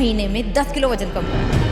महीने में 10 किलो वजन कम करा।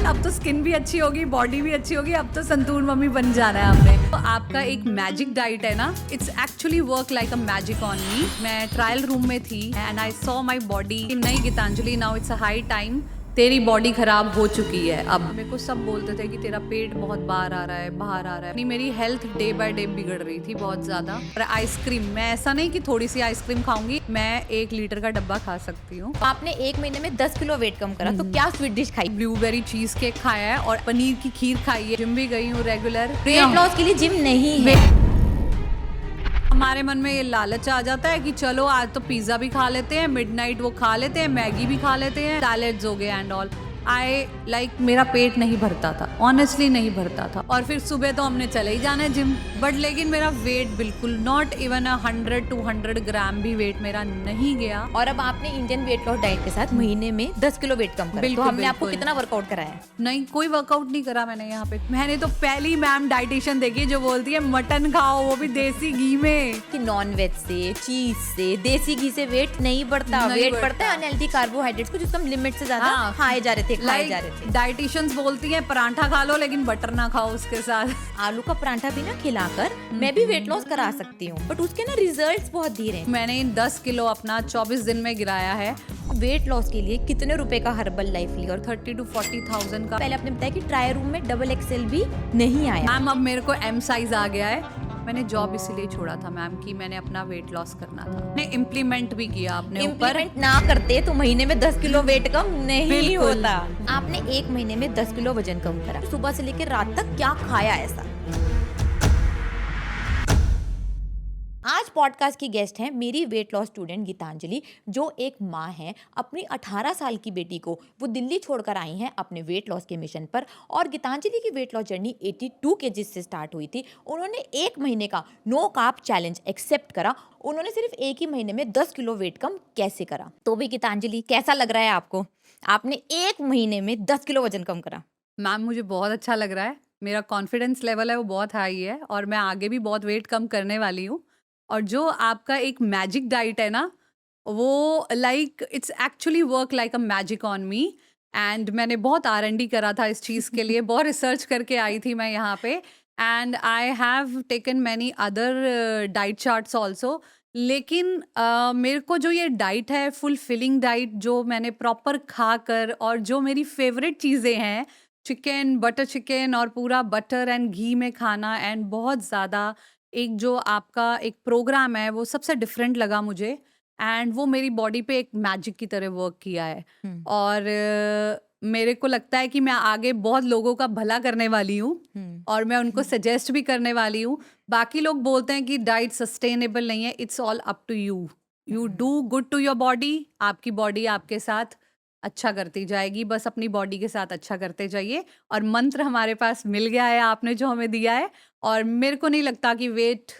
अब तो स्किन भी अच्छी होगी, बॉडी भी अच्छी होगी, अब तो संतूर मम्मी बन जाना है आपने। तो आपका एक मैजिक डाइट है ना, it's actually work like a magic on me. मैं ट्रायल रूम में थी and I saw my body. नहीं Geetanjali, now it's a high time, तेरी बॉडी खराब हो चुकी है। अब मेरे को सब बोलते थे कि तेरा पेट बहुत बाहर आ रहा है, बाहर आ रहा है। नहीं, मेरी हेल्थ डे बाय डे बिगड़ रही थी बहुत ज्यादा। और आइसक्रीम, मैं ऐसा नहीं कि थोड़ी सी आइसक्रीम खाऊंगी, मैं 1 लीटर का डब्बा खा सकती हूँ। आपने 1 महीने में 10 किलो वेट कम करा, तो क्या स्वीट डिश खाई? ब्लूबेरी चीज केक खाया है और पनीर की खीर खाई है। जिम भी गई हूँ रेगुलर। वेट लॉस के लिए जिम नहीं है। हमारे मन में ये लालच आ जाता है कि चलो आज तो पिज्जा भी खा लेते हैं, मिडनाइट वो खा लेते हैं, मैगी भी खा लेते हैं, सैलेड्स हो गए एंड ऑल। मेरा पेट नहीं भरता था, ऑनेस्टली नहीं भरता था। और फिर सुबह तो हमने चले ही जाना है जिम, बट लेकिन मेरा वेट बिल्कुल नॉट इवन 100-200 ग्राम भी वेट मेरा नहीं गया। और अब आपने इंडियन वेट लॉस डाइट के साथ महीने में 10 किलो वेट कम करा। बिल्कुल, तो हमने आपको बिल्कुल। कितना वर्कआउट कराया? नहीं, कोई वर्कआउट नहीं करा मैंने यहाँ पे। मैंने तो पहली मैम डाइटिशियन देखी जो बोलती है मटन खाओ, वो भी देसी घी में। कि नॉन वेज से, चीज से, देसी घी से वेट नहीं बढ़ता। नहीं वेट बढ़ता। बढ़ता है अनहेल्दी कार्बोहाइड्रेट्स को, जिसको हम लिमिट से ज्यादा हाँ। खाए जा रहे थे। डाइटिशियंस बोलती हैं पराठा खा लो लेकिन बटर ना खाओ उसके साथ। आलू का पराठा भी ना खिलाकर मैं भी वेट लॉस करा सकती हूँ, बट उसके ना रिजल्ट्स बहुत धीरे हैं। मैंने 10 किलो अपना 24 दिन में गिराया है। वेट लॉस के लिए कितने रुपए का हर्बल लाइफ लिया? और 30,000-40,000 का। पहले आपने बताया कि ट्रायल रूम में डबल एक्सएल भी नहीं आया। मैम अब मेरे को एम साइज आ गया है। मैंने जॉब इसीलिए छोड़ा था मैम कि मैंने अपना वेट लॉस करना था। मैंने इम्प्लीमेंट भी किया अपने ऊपर। इम्प्लीमेंट ना करते तो महीने में 10 किलो वेट कम नहीं बिल्कुल। होता। आपने 1 महीने में 10 किलो वजन कम करा। सुबह से लेकर रात तक क्या खाया ऐसा? आज पॉडकास्ट की गेस्ट हैं मेरी वेट लॉस स्टूडेंट गीतांजलि, जो एक माँ है। अपनी 18 साल की बेटी को वो दिल्ली छोड़कर आई हैं अपने वेट लॉस के मिशन पर। और गीतांजलि की वेट लॉस जर्नी 82 kg से स्टार्ट हुई थी। उन्होंने 1 महीने का नो कार्ब चैलेंज एक्सेप्ट करा। उन्होंने सिर्फ 1 ही महीने में 10 किलो वेट कम कैसे करा? तो भी गीतांजलि, कैसा लग रहा है आपको? आपने 1 महीने में 10 किलो वजन कम करा। मैम मुझे बहुत अच्छा लग रहा है। मेरा कॉन्फिडेंस लेवल है वो बहुत हाई है और मैं आगे भी बहुत वेट कम करने वाली हूँ। और जो आपका एक मैजिक डाइट है ना, वो it's actually work like a magic on me. And मैंने बहुत R&D करा था इस चीज़ के लिए, बहुत रिसर्च करके आई थी मैं यहाँ पे। And I have taken many other diet charts also. लेकिन मेरे को जो ये डाइट है, फुलफिलिंग डाइट, जो मैंने प्रॉपर खा कर, और जो मेरी फेवरेट चीज़ें हैं, चिकन, बटर चिकन और पूरा बटर एंड घी में खाना, एंड बहुत ज़्यादा एक जो आपका एक प्रोग्राम है वो सबसे डिफरेंट लगा मुझे। एंड वो मेरी बॉडी पे एक मैजिक की तरह वर्क किया है। और मेरे को लगता है कि मैं आगे बहुत लोगों का भला करने वाली हूँ और मैं उनको सजेस्ट भी करने वाली हूँ। बाकी लोग बोलते हैं कि डाइट सस्टेनेबल नहीं है, it's all up to you. You do good to your body. आपकी बॉडी आपके साथ अच्छा करती जाएगी, बस अपनी बॉडी के साथ अच्छा करते जाइए। और मंत्र हमारे पास मिल गया है, आपने जो हमें दिया है। और मेरे को नहीं लगता कि वेट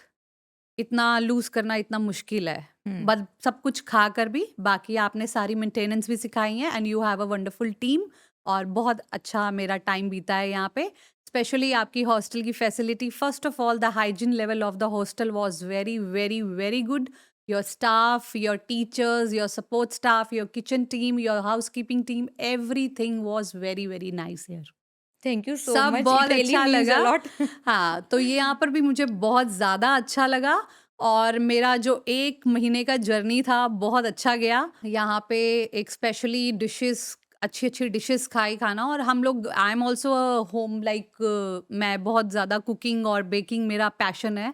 इतना लूज करना इतना मुश्किल है, बस सब कुछ खा कर भी। बाकी आपने सारी मेंटेनेंस भी सिखाई है and you have a wonderful team. और बहुत अच्छा मेरा टाइम बीता है यहाँ पे, स्पेशली आपकी हॉस्टल की facility. First of all, the hygiene level of the hostel was very very very good. Your staff, your teachers, your support staff, your kitchen team, your housekeeping team, everything was very very nice here. Thank you so सब much, बहुत अच्छा लगा। हाँ, तो ये यहाँ पर भी मुझे बहुत ज़्यादा अच्छा लगा। और मेरा जो 1 महीने का जर्नी था बहुत अच्छा गया। यहाँ पे एक स्पेशली डिशेस, अच्छी अच्छी डिशेस खाना। और हम लोग, आई एम ऑल्सो होम मैं बहुत ज़्यादा कुकिंग और बेकिंग मेरा पैशन है।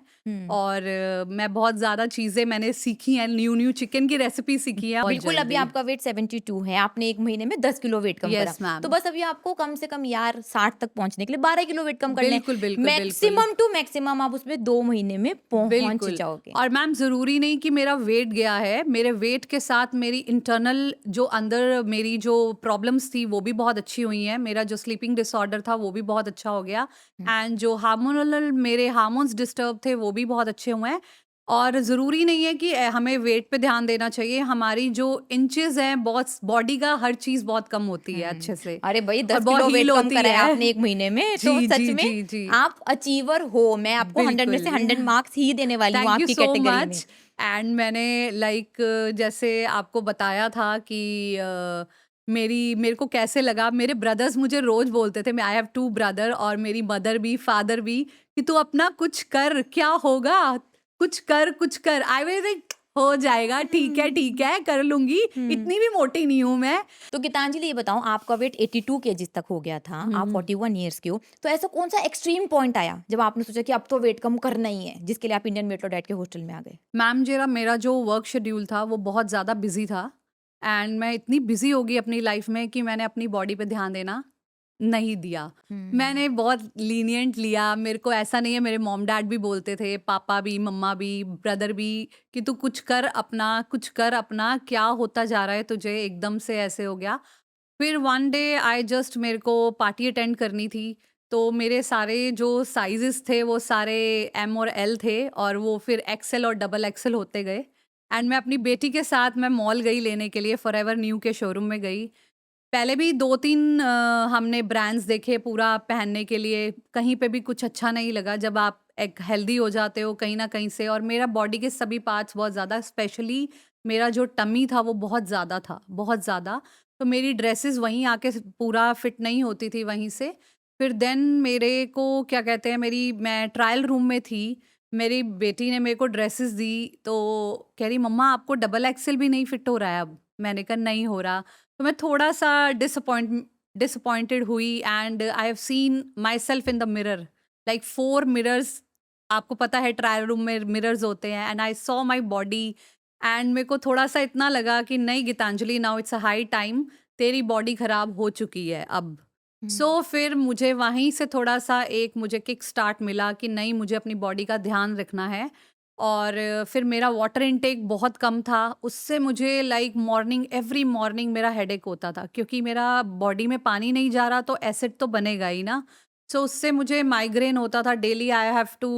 और मैं बहुत ज़्यादा चीज़ें मैंने सीखी हैं, न्यू चिकन की रेसिपी सीखी है। बिल्कुल। अभी आपका वेट 72 है, आपने 1 महीने में 10 किलो वेट कम Yes, करा। ma'am. तो बस अभी आपको कम से कम यार 60 तक पहुंचने के लिए 12 किलो वेट कम करना है। बिल्कुल, बिल्कुल, मैक्सिमम टू मैक्सिमम आप उसमें 2 महीने में पहुंच जाओगे। और मैम ज़रूरी नहीं कि मेरा वेट गया है, मेरे वेट के साथ मेरी इंटरनल जो अंदर मेरी जो प्रॉब्लम्स थी वो भी बहुत अच्छी हुई हैं। मेरा जो स्लीपिंग डिसऑर्डर था वो भी बहुत अच्छा हो गया। एंड जो हार्मोनल मेरे हार्मोन्स डिस्टर्ब थे वो भी बहुत अच्छे हुए हैं। और ज़रूरी नहीं है कि हमें वेट पे ध्यान देना चाहिए। हमारी जो इंचेस हैं, बहुत बॉडी का हर चीज़ बहुत कम होती है अच्छे से। अरे भाई, 10 बहुत किलो वेट heal कम होती करा है है। आपने 1 महीने में, जी, तो सच जी, में जी, जी। आप अचीवर हो। मैं आपको 100 में से 100 मार्क्स ही देने वाली हूँ थैंक यू आपकी सो कैटेगरी में। मच। एंड मैंने लाइक जैसे आपको बताया था कि मेरे को कैसे लगा, मेरे ब्रदर्स मुझे रोज बोलते थे, मैं आई हैव 2 ब्रदर और मेरी मदर भी, फादर भी, कि तू अपना कुछ कर, क्या होगा? कुछ कर। आई वाज़ लाइक हो जाएगा, ठीक है, कर लूँगी, इतनी भी मोटी नहीं हूँ मैं। तो गीतांजलि ये बताओ, आपका वेट 82 केजीज तक हो गया था, आप 41 ईयर्स के हो, तो ऐसा कौन सा एक्सट्रीम पॉइंट आया जब आपने सोचा कि अब तो वेट कम करना ही है, जिसके लिए आप इंडियन वेट लॉस डाइट के हॉस्टल में आ गए? मैम मेरा जो वर्क शेड्यूल था वो बहुत ज़्यादा बिजी था एंड मैं इतनी बिजी हो गई अपनी लाइफ में कि मैंने अपनी बॉडी पे ध्यान देना नहीं दिया। मैंने बहुत लीनियंट लिया, मेरे को ऐसा नहीं है, मेरे मॉम डैड भी बोलते थे, पापा भी, मम्मा भी, ब्रदर भी, कि तू कुछ कर अपना, क्या होता जा रहा है तुझे, एकदम से ऐसे हो गया। फिर वन डे मेरे को पार्टी अटेंड करनी थी, तो मेरे सारे जो साइजेस थे वो सारे एम और एल थे और वो फिर एक्सेल और डबल एक्सेल होते गए। एंड मैं अपनी बेटी के साथ मैं मॉल गई लेने के लिए, फॉरएवर न्यू के शोरूम में गई। पहले भी 2-3 हमने ब्रांड्स देखे पूरा पहनने के लिए, कहीं पे भी कुछ अच्छा नहीं लगा। जब आप एक हेल्दी हो जाते हो कहीं न कहीं से, और मेरा बॉडी के सभी पार्ट्स बहुत ज़्यादा, स्पेशली मेरा जो टमी था वो बहुत ज़्यादा था, बहुत ज़्यादा। तो मेरी ड्रेसेस वहीं आके पूरा फिट नहीं होती थी वहीं से। फिर देन मेरे को क्या कहते हैं, मैं ट्रायल रूम में थी, मेरी बेटी ने मेरे को ड्रेसेस दी, तो कह रही मम्मा आपको डबल एक्सेल भी नहीं फिट हो रहा है अब। मैंने कहा नहीं हो रहा। तो मैं थोड़ा-सा डिसअपॉइंटेड हुई and I have seen myself in the mirror, like 4 mirrors, आपको पता है ट्रायल रूम में मिरर्स होते हैं, and I saw my body and मेरे को थोड़ा-सा इतना लगा कि नहीं Geetanjali, now it's a high time, तेरी बॉडी खराब हो चुकी है अब। फिर मुझे वहीं से थोड़ा-सा एक मुझे किक स्टार्ट मिला कि नहीं, मुझे अपनी बॉडी का ध्यान रखना है। और फिर मेरा वाटर इनटेक बहुत कम था, उससे मुझे लाइक एवरी मॉर्निंग मेरा हेडेक होता था, क्योंकि मेरा बॉडी में पानी नहीं जा रहा तो एसिड तो बनेगा ही ना। सो उससे मुझे माइग्रेन होता था, daily I have to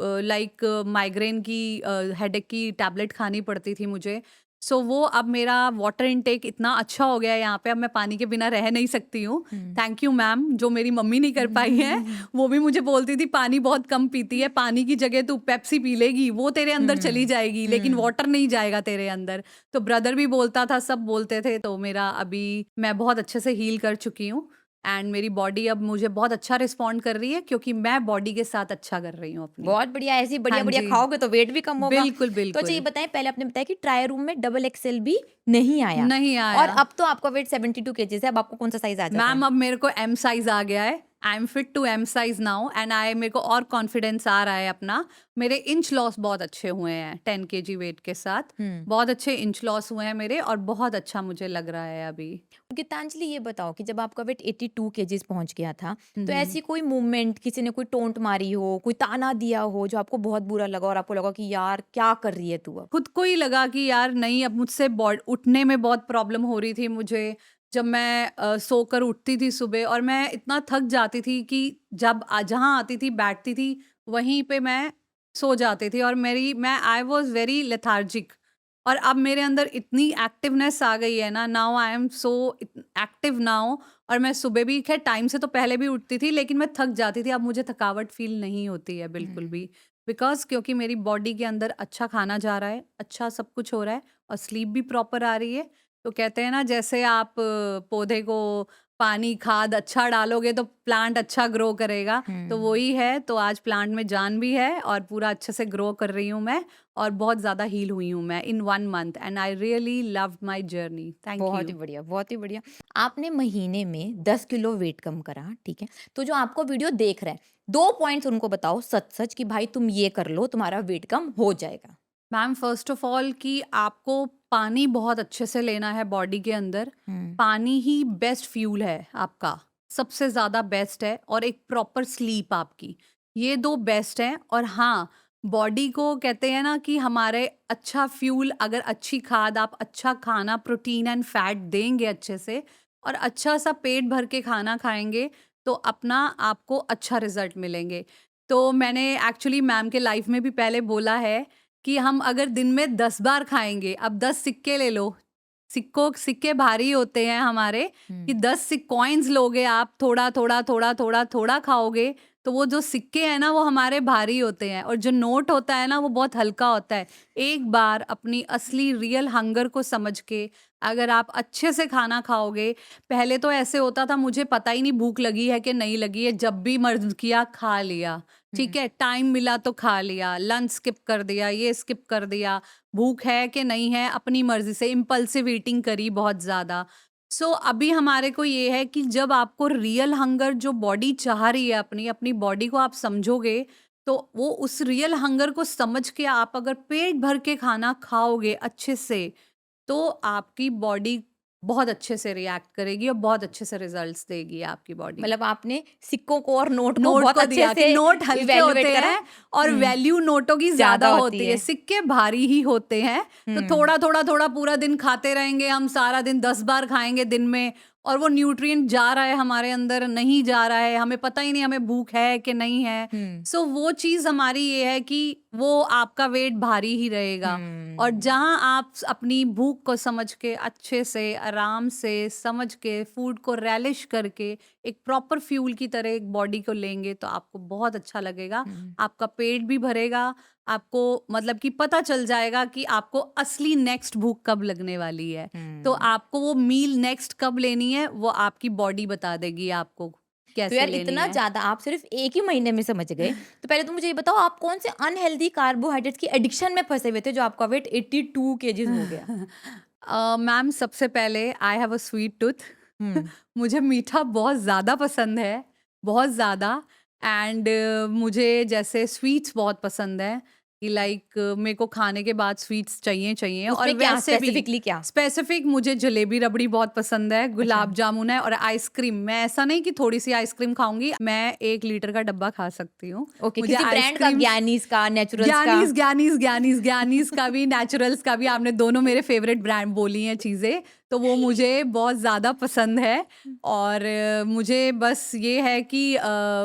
like migraine की हेडेक की टैबलेट खानी पड़ती थी मुझे। सो वो अब मेरा वाटर इनटेक इतना अच्छा हो गया है यहाँ पे, अब मैं पानी के बिना रह नहीं सकती हूँ। थैंक यू मैम, जो मेरी मम्मी नहीं कर पाई है। वो भी मुझे बोलती थी पानी बहुत कम पीती है, पानी की जगह तू पेप्सी पी लेगी, वो तेरे अंदर चली जाएगी, लेकिन वाटर नहीं जाएगा तेरे अंदर। तो ब्रदर भी बोलता था, सब बोलते थे। तो मेरा अभी मैं बहुत अच्छे से हील कर चुकी हूँ एंड मेरी बॉडी अब मुझे बहुत अच्छा रिस्पॉन्ड कर रही है, क्योंकि मैं बॉडी के साथ अच्छा कर रही हूँ अपनी। बहुत बढ़िया, ऐसे ही हाँ बढ़िया-बढ़िया जी, खाओगे तो वेट भी कम होगा। बिल्कुल, तो अच्छा ये बिल्कुल। बताएँ, पहले आपने बताया कि ट्रायल रूम में डबल एक्सेल भी नहीं आया, नहीं और आया। अब तो आपका वेट 72 केजीज़ है, अब आपको कौन-सा साइज़ आ जाता है? मैम अब मेरे को एम साइज आ गया है, I am fit to M size now and मेरे को और कॉन्फिडेंस आ रहा है अपना। मेरे इंच लॉस बहुत अच्छे हुए हैं 10 केजी वेट के साथ, बहुत अच्छे इंच लॉस हुए हैं मेरे, और बहुत अच्छा मुझे लग रहा है अभी। गीतांजलि ये बताओ कि जब आपका वेट 82 केजीज़ पहुँच गया था, तो ऐसी कोई मूवमेंट, किसी ने कोई टोंट मारी हो, कोई ताना दिया हो, जो आपको बहुत बुरा लगा और आपको लगा कि यार क्या कर रही है तू अब? खुद को ही लगा कि यार नहीं, अब मुझसे उठने में बहुत प्रॉब्लम हो रही थी मुझे। जब मैं सोकर उठती थी सुबह, और मैं इतना थक जाती थी कि जब जहाँ आती थी बैठती थी, वहीं पे मैं सो जाती थी, और मैं आई वाज वेरी लेथार्जिक। और अब मेरे अंदर इतनी एक्टिवनेस आ गई है ना, now I am so active now. और मैं सुबह भी, खैर टाइम से तो पहले भी उठती थी, लेकिन मैं थक जाती थी, अब मुझे थकावट फील नहीं होती है बिल्कुल भी। क्योंकि मेरी बॉडी के अंदर अच्छा खाना जा रहा है, अच्छा सब कुछ हो रहा है, और स्लीप भी प्रॉपर आ रही है। तो कहते हैं ना, जैसे आप पौधे को पानी, खाद अच्छा डालोगे तो प्लांट अच्छा ग्रो करेगा, तो वही है। तो आज प्लांट में जान भी है और पूरा अच्छे से ग्रो कर रही हूँ मैं, और बहुत ज़्यादा हील हुई हूँ मैं इन 1 month, and I really loved my journey. Thank बहुत ही यू। बढ़िया, बहुत ही बढ़िया। आपने महीने में 10 किलो वेट कम करा, ठीक है? तो जो आपको वीडियो देख रहा है, 2 पॉइंट्स उनको बताओ सच-सच कि भाई तुम ये कर लो, तुम्हारा वेट कम हो जाएगा। मैम फर्स्ट ऑफ ऑल कि आपको पानी बहुत अच्छे से लेना है बॉडी के अंदर। हुँ। पानी ही बेस्ट फ्यूल है आपका, सबसे ज़्यादा बेस्ट है, और एक प्रॉपर स्लीप आपकी, ये 2 बेस्ट हैं। और हाँ, बॉडी को कहते हैं ना कि हमारे अच्छा फ्यूल, अगर अच्छी खाद, आप अच्छा खाना, प्रोटीन एंड फैट देंगे अच्छे से, और अच्छा सा पेट भर के खाना खाएँगे, तो अपना आपको अच्छा रिज़ल्ट मिलेंगे। तो मैंने एक्चुअली मैम के लाइफ में भी पहले बोला है कि हम अगर दिन में 10 बार खाएँगे, अब 10 सिक्के ले लो, सिक्के भारी होते हैं हमारे, कि 10 कॉइन्स लोगे आप, थोड़ा-थोड़ा, थोड़ा-थोड़ा, थोड़ा खाओगे, तो वो जो सिक्के हैं ना वो हमारे भारी होते हैं और जो नोट होता है ना वो बहुत हल्का होता है। एक बार अपनी असली रियल हंगर को समझ के अगर आप अच्छे से खाना खाओगे, पहले तो ऐसे होता था मुझे पता ही नहीं भूख लगी है कि नहीं लगी है, जब भी मन किया खा लिया, ठीक है? टाइम मिला तो खा लिया, लंच स्किप कर दिया, ये स्किप कर दिया, भूख है कि नहीं है अपनी मर्ज़ी से इम्पल्सिव ईटिंग करी बहुत ज़्यादा। सो अभी हमारे को ये है कि जब आपको रियल हंगर जो बॉडी चाह रही है अपनी बॉडी को आप समझोगे, तो वो उस रियल हंगर को समझ के आप अगर पेट भर के खाना खाओगे अच्छे से, तो आपकी बॉडी बहुत अच्छे से रिएक्ट करेगी और बहुत अच्छे से रिजल्ट्स देगी आपकी बॉडी। मतलब आपने सिक्कों को और नोट को नोट बहुत को अच्छे दिया कि से नोट हल्के इवैल्यूएट होते करा। हैं और हम्म, वैल्यू नोटों की ज्यादा ज्यादा होती होती है, है। सिक्के भारी ही होते हैं। तो हम्म, थोड़ा पूरा दिन खाते रहेंगे हम, सारा दिन 10 बार खाएंगे दिन में, और वो न्यूट्रिएंट जा रहा है हमारे अंदर नहीं जा रहा है, हमें पता ही नहीं हमें भूख है कि नहीं है। हम्म, सो वो चीज हमारी ये है कि वो आपका वेट भारी ही रहेगा। और हम्म, जहाँ आप अपनी भूख को समझ के अच्छे से आराम से समझ के फूड को रैलिश करके एक प्रॉपर फ्यूल की तरह एक बॉडी को लेंगे तो आपको बहुत अच्छा लगेगा। हम्म, आपका पेट भी भरेगा, आपको मतलब कि पता चल जाएगा कि आपको असली नेक्स्ट भूख कब लगने वाली है। तो हम्म। आपको वो मील नेक्स्ट कब लेनी है वो आपकी बॉडी बता देगी आपको तो कैसे यार लेनी इतना है। ज़्यादा आप सिर्फ़ एक ही महीने में समझ गए। तो पहले तो मुझे ये बताओ आप कौन से अनहेल्दी कार्बोहाइड्रेट्स की एडिक्शन में फँसे हुए थे जो आपका वेट 82 केजीज़ हो गया? मैम सबसे पहले I have a sweet tooth. हुँ। मुझे मीठा बहुत ज़्यादा पसंद है, बहुत ज़्यादा। एंड मुझे जैसे स्वीट्स बहुत पसंद है कि लाइक मेरे को खाने के बाद स्वीट्स चाहिए चाहिए। और उसमें क्या वैसे भी स्पेसिफिकली क्या? स्पेसिफिक मुझे जलेबी रबड़ी बहुत पसंद है, अच्छा। गुलाब जामुन है और आइसक्रीम। मैं ऐसा नहीं कि थोड़ी सी आइसक्रीम खाऊंगी, मैं 1 लीटर का डब्बा खा सकती हूँ। ओके, मुझे किसी ब्रांड का, आइसक्रीम ज्ञानीज़ का, नेचुरल्स का? ज्ञानीज़ का भी, नेचुरल्स का भी, आपने दोनों मेरे फ़ेवरेट ब्रांड बोली हैं चीज़ें, तो वो मुझे बहुत ज़्यादा पसंद है। और मुझे बस ये है कि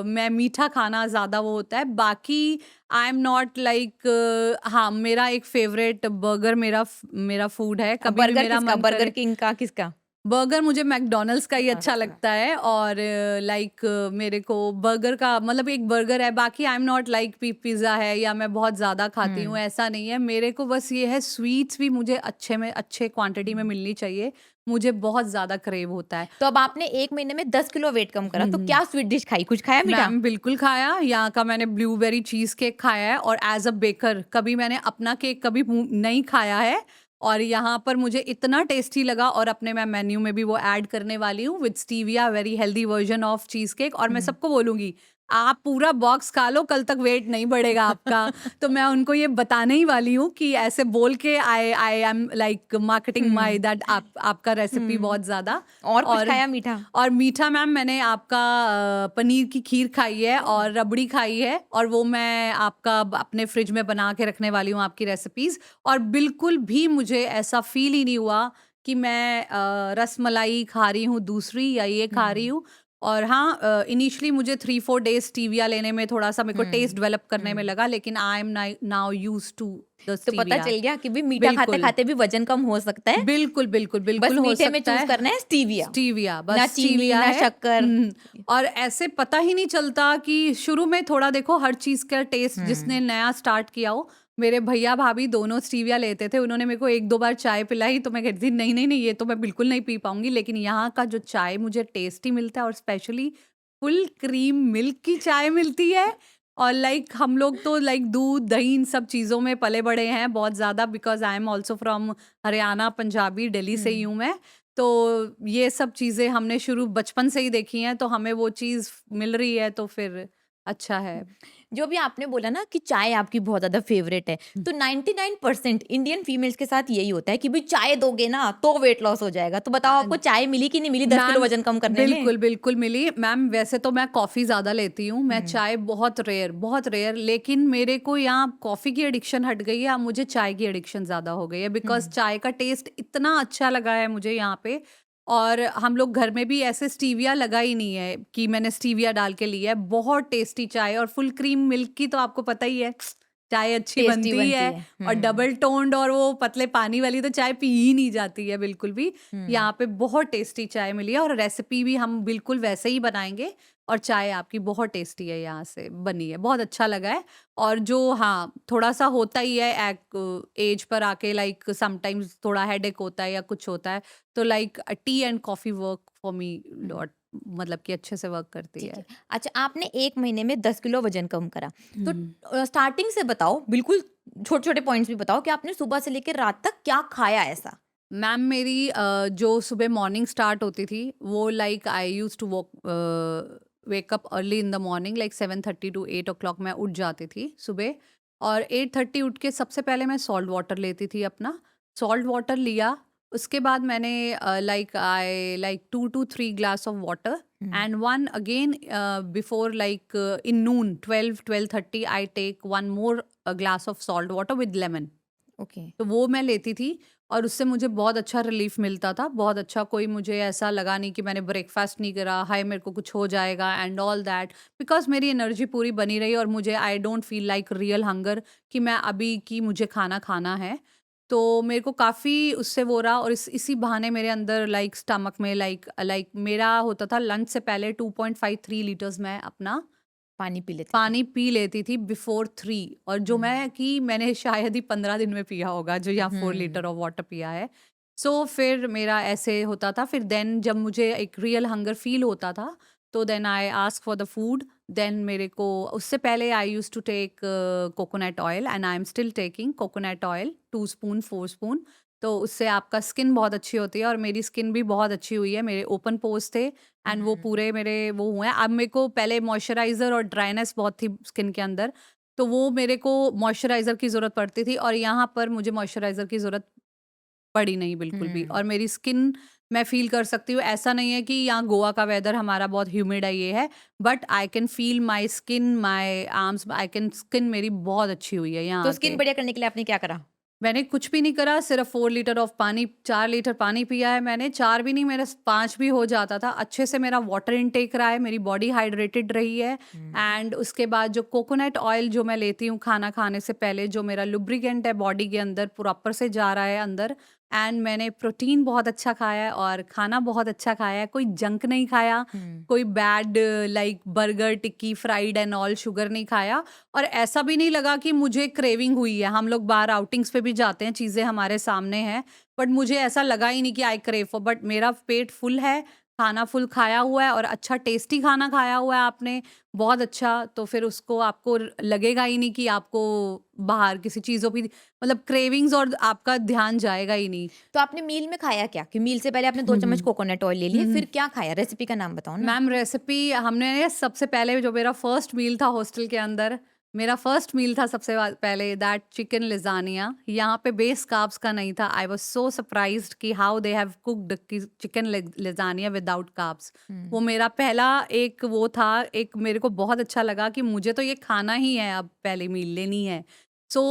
मैं मीठा खाना ज़्यादा वो होता है, बाकी आई एम नॉट लाइक हाँ, मेरा एक फ़ेवरेट बर्गर मेरा फूड है, कभी भी बर्गर मेरा किसका? मन बर्गर करे। किंग का किसका? बर्गर मुझे मैकडॉनल्ड्स का ही अच्छा अच्छा। लगता है। और लाइक मेरे को बर्गर का मतलब एक बर्गर है, बाकी I am not like pizza है या मैं बहुत ज़्यादा खाती हूँ, हुँ। ऐसा नहीं है। मेरे को बस ये है स्वीट्स भी मुझे अच्छे क्वांटिटी में मिलनी चाहिए, मुझे बहुत ज़्यादा क्रेव होता है। तो अब आपने 1 महीने में 10 किलो वेट कम करा, हुँ, तो हुँ। क्या स्वीट डिश खाई? कुछ खाया मीठा? मैम बिल्कुल खाया, यहाँ का मैंने ब्लूबेरी चीज़ केक खाया है और एज़ अ बेकर कभी मैंने अपना केक कभी मुँह नहीं खाया है और यहाँ पर मुझे इतना टेस्टी लगा और अपने मैं मेन्यू में भी वो ऐड करने वाली हूँ with stevia, very healthy version of cheese cake. और मैं हुँ। सबको बोलूँगी, आप पूरा बॉक्स खा लो, कल तक वेट नहीं बढ़ेगा आपका। तो मैं उनको ये बताने ही वाली हूँ कि ऐसे बोल के I I am like marketing my हुँ, दैट आपका रेसिपी हुँ। बहुत ज़्यादा। और कुछ और खाया मीठा? और मीठा मैम मैंने आपका पनीर की खीर खाई है और रबड़ी खाई है और वो मैं आपका अपने फ्रिज में बना के रखने वाली हूँ आपकी रेसिपीज। और बिल्कुल भी मुझे ऐसा फील ही नहीं हुआ कि मैं रसमलाई खा रही हूँ दूसरी या ये खा रही हुँ, हूँ। और हाँ, इनिशियली मुझे 3-4 डेज स्टीविया लेने में थोड़ा सा मेरे को टेस्ट हुँ, डेवलप करने में हुँ। लगा, लेकिन I am now use to the तो पता स्टीविया। चल गया कि भी मीठा बिल्कुल खाते-खाते भी वज़न कम हो सकता है। बिल्कुल, बिल्कुल, बस बिल्कुल हो मीठे में सकता चूज़ है। करना है स्टीविया, स्टीविया, बस ना चीनी, स्टीविया ना है। शक्कर। और ऐसे पता ही नहीं चलता कि शुरू में थोड़ा देखो हर चीज़ का टेस्ट जिसने हुँ, नया स्टार्ट किया हो, मेरे भैया-भाभी दोनों स्टीविया लेते थे, उन्होंने मेरे को 1-2 बार चाय पिलाई तो मैं कहती थी नहीं, नहीं, नहीं ये तो मैं बिल्कुल नहीं पी पाऊँगी। लेकिन यहाँ का जो चाय मुझे टेस्टी मिलता है और स्पेशली फुल क्रीम मिल्क की चाय मिलती है। और लाइक हम लोग तो लाइक दूध, दही इन सब चीज़ों में पले-बड़े हैं बहुत ज़्यादा, because I am also from Haryana, Punjabi, Delhi से ही हुँ। हूँ मैं। तो ये सब चीज़ें हमने शुरू बचपन से ही देखी हैं, तो हमें वो चीज़ मिल रही है तो फिर अच्छा है। जो भी आपने बोला ना कि चाय आपकी बहुत ज़्यादा फ़ेवरेट है, तो 99% इंडियन फीमेल्स के साथ यही होता है कि भई चाय दोगे ना तो वेट लॉस हो जाएगा। तो बताओ अ, आपको चाय मिली कि नहीं मिली 10 किलो मैम वज़न कम करने में? बिल्कुल, बिल्कुल मिली। मैम वैसे तो मैं कॉफ़ी ज़्यादा लेती हूँ, मैं हुँ, चाय बहुत रेयर, लेकिन मेरे को यहाँ कॉफ़ी की एडिक्शन हट गई है, अब मुझे चाय की एडिक्शन ज़्यादा हो गई है, बिकॉज़ हुँ, चाय का टेस्ट इतना अच्छा लगा है मुझे यहाँ पे। और हम लोग घर में भी ऐसे स्टीविया लगा ही नहीं है कि मैंने स्टीविया डाल के लिया है। बहुत टेस्टी चाय और फुल क्रीम मिल्क की तो आपको पता ही है, चाय अच्छी टेस्टी बनती बनती है। है। और हुँ, डबल टोन्ड और वो पतले पानी वाली तो चाय पी ही नहीं जाती है बिल्कुल भी। हुँ, यहाँ पे बहुत टेस्टी चाय मिली है और रेसिपी भी हम बिल्कुल वैसे ही बनाएँगे, और चाय आपकी बहुत टेस्टी है यहाँ से बनी है, बहुत अच्छा लगा है। और जो हाँ, थोड़ा-सा होता ही है एज पर आके लाइक समटाइम्स थोड़ा हेडेक होता है या कुछ होता है, तो like T and coffee work for me hmm, lot, मतलब कि अच्छे से वर्क करती ठीक है। है। अच्छा, आपने 1 महीने में 10 किलो वज़न कम करा। तो हुँ। स्टार्टिंग से बताओ, बिल्कुल छोटे-छोटे पॉइंट्स भी बताओ कि आपने सुबह से लेकर रात तक क्या खाया ऐसा? मैम मेरी जो सुबह मॉर्निंग स्टार्ट होती थी वो like I used to wake up early in the morning like 7:30 to 8 o'clock मैं उठ जाती थी सुबह। और 8:30 उठ के सबसे पहले मैं सॉल्ट वाटर लेती थी अपना। सॉल्ट वाटर लिया, उसके बाद मैंने like 2 to 3 glass of water हुँ, and one again before like in noon 12:30 I take one more glass of salt water with lemon. Okay. तो वो मैं लेती थी और उससे मुझे बहुत अच्छा रिलीफ मिलता था, बहुत अच्छा। कोई मुझे ऐसा लगा नहीं कि मैंने ब्रेकफास्ट नहीं करा, हाय मेरे को कुछ हो जाएगा एंड ऑल दैट, बिकॉज़ मेरी एनर्जी पूरी बनी रही और मुझे I don't feel like real hunger कि मैं अभी कि मुझे खाना खाना है। तो मेरे को काफ़ी उससे वो रहा और इसी बहाने मेरे अंदर लाइक स्टमक में लाइक लाइक मेरा होता था लंच से पहले 2.53 लीटर्स मैं अपना पानी पी लेते थे। पानी पी लेती थी बिफोर 3। और जो हुँ, मैंने शायद ही 15 दिन में पिया होगा जो यहाँ 4 हुँ, लीटर ऑफ वाटर पिया है। सो फिर मेरा ऐसे होता था, फिर देन जब मुझे एक रियल हंगर फ़ील होता था, तो then I ask for the food. Then मेरे को उससे पहले I used to take coconut oil and I am still taking coconut oil 2 spoon 4 spoon. तो उससे आपका स्किन बहुत अच्छी होती है और मेरी स्किन भी बहुत अच्छी हुई है। मेरे ओपन पोर्स थे एंड वो हुँ, पूरे मेरे वो हुए हैं। अब मेरे को पहले मॉइस्चराइज़र और ड्राइनेस बहुत थी स्किन के अंदर, तो वो मेरे को मॉइस्चराइज़र की ज़रूरत पड़ती थी और यहाँ पर मुझे मॉइस्चराइज़र की ज़रूरत पड़ी नहीं बिल्कुल भी। हुँ, और मेरी स्किन मैं फ़ील कर सकती हूँ, ऐसा नहीं है कि यहाँ गोवा का वेदर हमारा बहुत ह्यूमिड है ये है, but I can feel my skin, my arms, I can skin मेरी बहुत अच्छी हुई है यहाँ तो स्किन आके। बढ़िया करने के लिए आपने क्या करा? मैंने कुछ भी नहीं करा, सिर्फ़ 4 लीटर ऑफ पानी 4 लीटर पानी पिया है मैंने, 4 भी नहीं मेरा 5 भी हो जाता था। अच्छे से मेरा वाटर इनटेक रहा है, मेरी बॉडी हाइड्रेटेड रही है। हुँ, एंड उसके बाद जो कोकोनट ऑयल जो मैं लेती हूँ खाना खाने से पहले, जो मेरा लुब्रिकेंट है बॉडी के अंदर प्रॉपर से जा रहा है अंदर। एंड मैंने प्रोटीन बहुत अच्छा खाया है और खाना बहुत अच्छा खाया है, कोई जंक नहीं खाया, हुँ, कोई bad like burger, tikki, fried and all sugar नहीं खाया। और ऐसा भी नहीं लगा कि मुझे क्रेविंग हुई है। हम लोग बाहर आउटिंग्स पे भी जाते हैं, चीज़ें हमारे सामने हैं, बट मुझे ऐसा लगा ही नहीं कि आई क्रेव फॉर, बट मेरा पेट फुल है, खाना फुल खाया हुआ है और अच्छा टेस्टी खाना खाया हुआ है आपने, बहुत अच्छा। तो फिर उसको आपको लगेगा ही नहीं कि आपको बाहर किसी चीज़ों पे मतलब क्रेविंग्स और आपका ध्यान जाएगा ही नहीं। तो आपने मील में खाया क्या? कि मील से पहले आपने 2 हुँ, चम्मच हुँ। कोकोनट ऑयल ले लिए, हुँ, हुँ। फिर क्या खाया? रेसिपी का नाम बताओ ना? मैम रेसिपी हमने सबसे पहले जो मेरा फर्स्ट मील था हॉस्टल के अंदर, मेरा फर्स्ट मील था सबसे पहले दैट चिकन लिज़ानिया। यहाँ पे बेस कार्ब्स का नहीं था। आई वाज़ सो सरप्राइज्ड कि how they have cooked chicken lasagna without carbs. हुँ, वो मेरा पहला एक वो था, एक मेरे को बहुत अच्छा लगा कि मुझे तो ये खाना ही है, अब पहली मील लेनी है। सो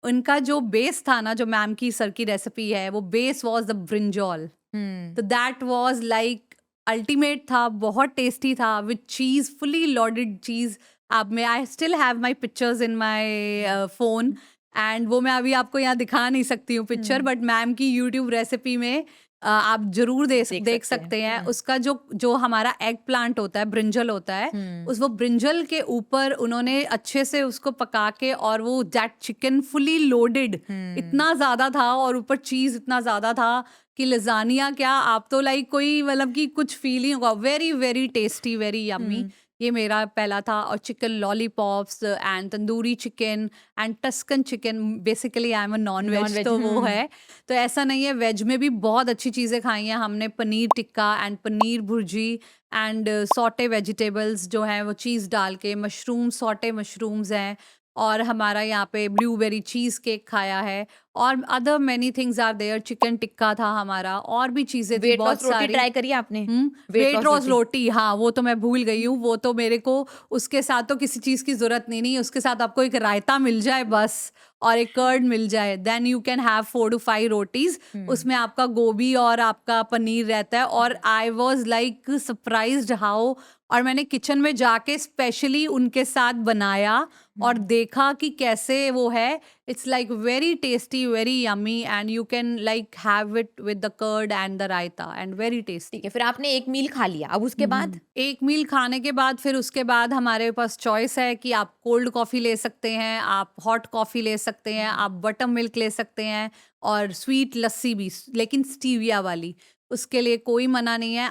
उनका जो बेस था ना, जो मैम की सर की रेसिपी है, वो बेस वाज़ द ब्रिंजॉल। हुँ, तो दैट वाज़ लाइक अल्टीमेट था, बहुत टेस्टी था विद चीज़, फुली लोडेड चीज़। अब मैं I still have my pictures in my phone and वो मैं अभी आपको यहाँ दिखा नहीं सकती हूँ पिक्चर, हुँ, बट मैम की यूट्यूब रेसिपी में आप ज़रूर देख देख सकते हैं। सकते हैं। हुँ, उसका जो जो हमारा एग प्लांट होता है, ब्रिंजल होता है, हुँ, उस वो ब्रिंजल के ऊपर उन्होंने अच्छे से उसको पका के और वो दैट चिकन फुली लोडेड हुँ, इतना ज़्यादा था और ऊपर चीज़ इतना ज़्यादा था कि लज़ानिया क्या, आप तो लाइक कोई मतलब कि कुछ फ़ील ही होगा। Very, very tasty, very yummy. हुँ, ये मेरा पहला था। और chicken lollipops and tandoori chicken and Tuscan chicken, basically I am a non-veg non-veg तो वो हुँ, है। तो ऐसा नहीं है, वेज में भी बहुत अच्छी चीज़ें खाई हैं हमने, paneer tikka and paneer bhurji and saute vegetables जो हैं वो चीज़ डाल के, मशरूम सॉटे मशरूम्स हैं और हमारा यहाँ पे ब्लूबेरी चीज़ केक खाया है और other many things are there. Chicken tikka था हमारा और भी चीज़ें थी वेट बहुत लॉस रोटी सारी। ट्राई करी आपने? हुँ, वेट वेट लॉस लॉस रोटी? रोटी, हाँ, वो तो मैं भूल गई हूँ, वो तो मेरे को उसके साथ तो किसी चीज़ की ज़रूरत नहीं, उसके साथ आपको एक रायता मिल जाए बस और एक कर्ड मिल जाए, then you can have 4 to 5 rotis. हुँ, उसमें आपका गोभी और आपका पनीर रहता है और I was like surprised how. और मैंने किचन में जाके स्पेशली उनके साथ बनाया और हुँ, देखा कि कैसे वो है। It's like very tasty, very yummy, and you can like have it with the curd and the raita, and very tasty. ठीक है, फिर आपने एक मील खा लिया, अब उसके बाद? एक मील खाने के बाद फिर उसके बाद हमारे पास चॉइस है कि आप कोल्ड कॉफ़ी ले सकते हैं, आप हॉट कॉफ़ी ले सकते हैं, आप बटर मिल्क ले सकते हैं और स्वीट लस्सी भी, लेकिन स्टीविया वाली। उसके लिए कोई मना नहीं है।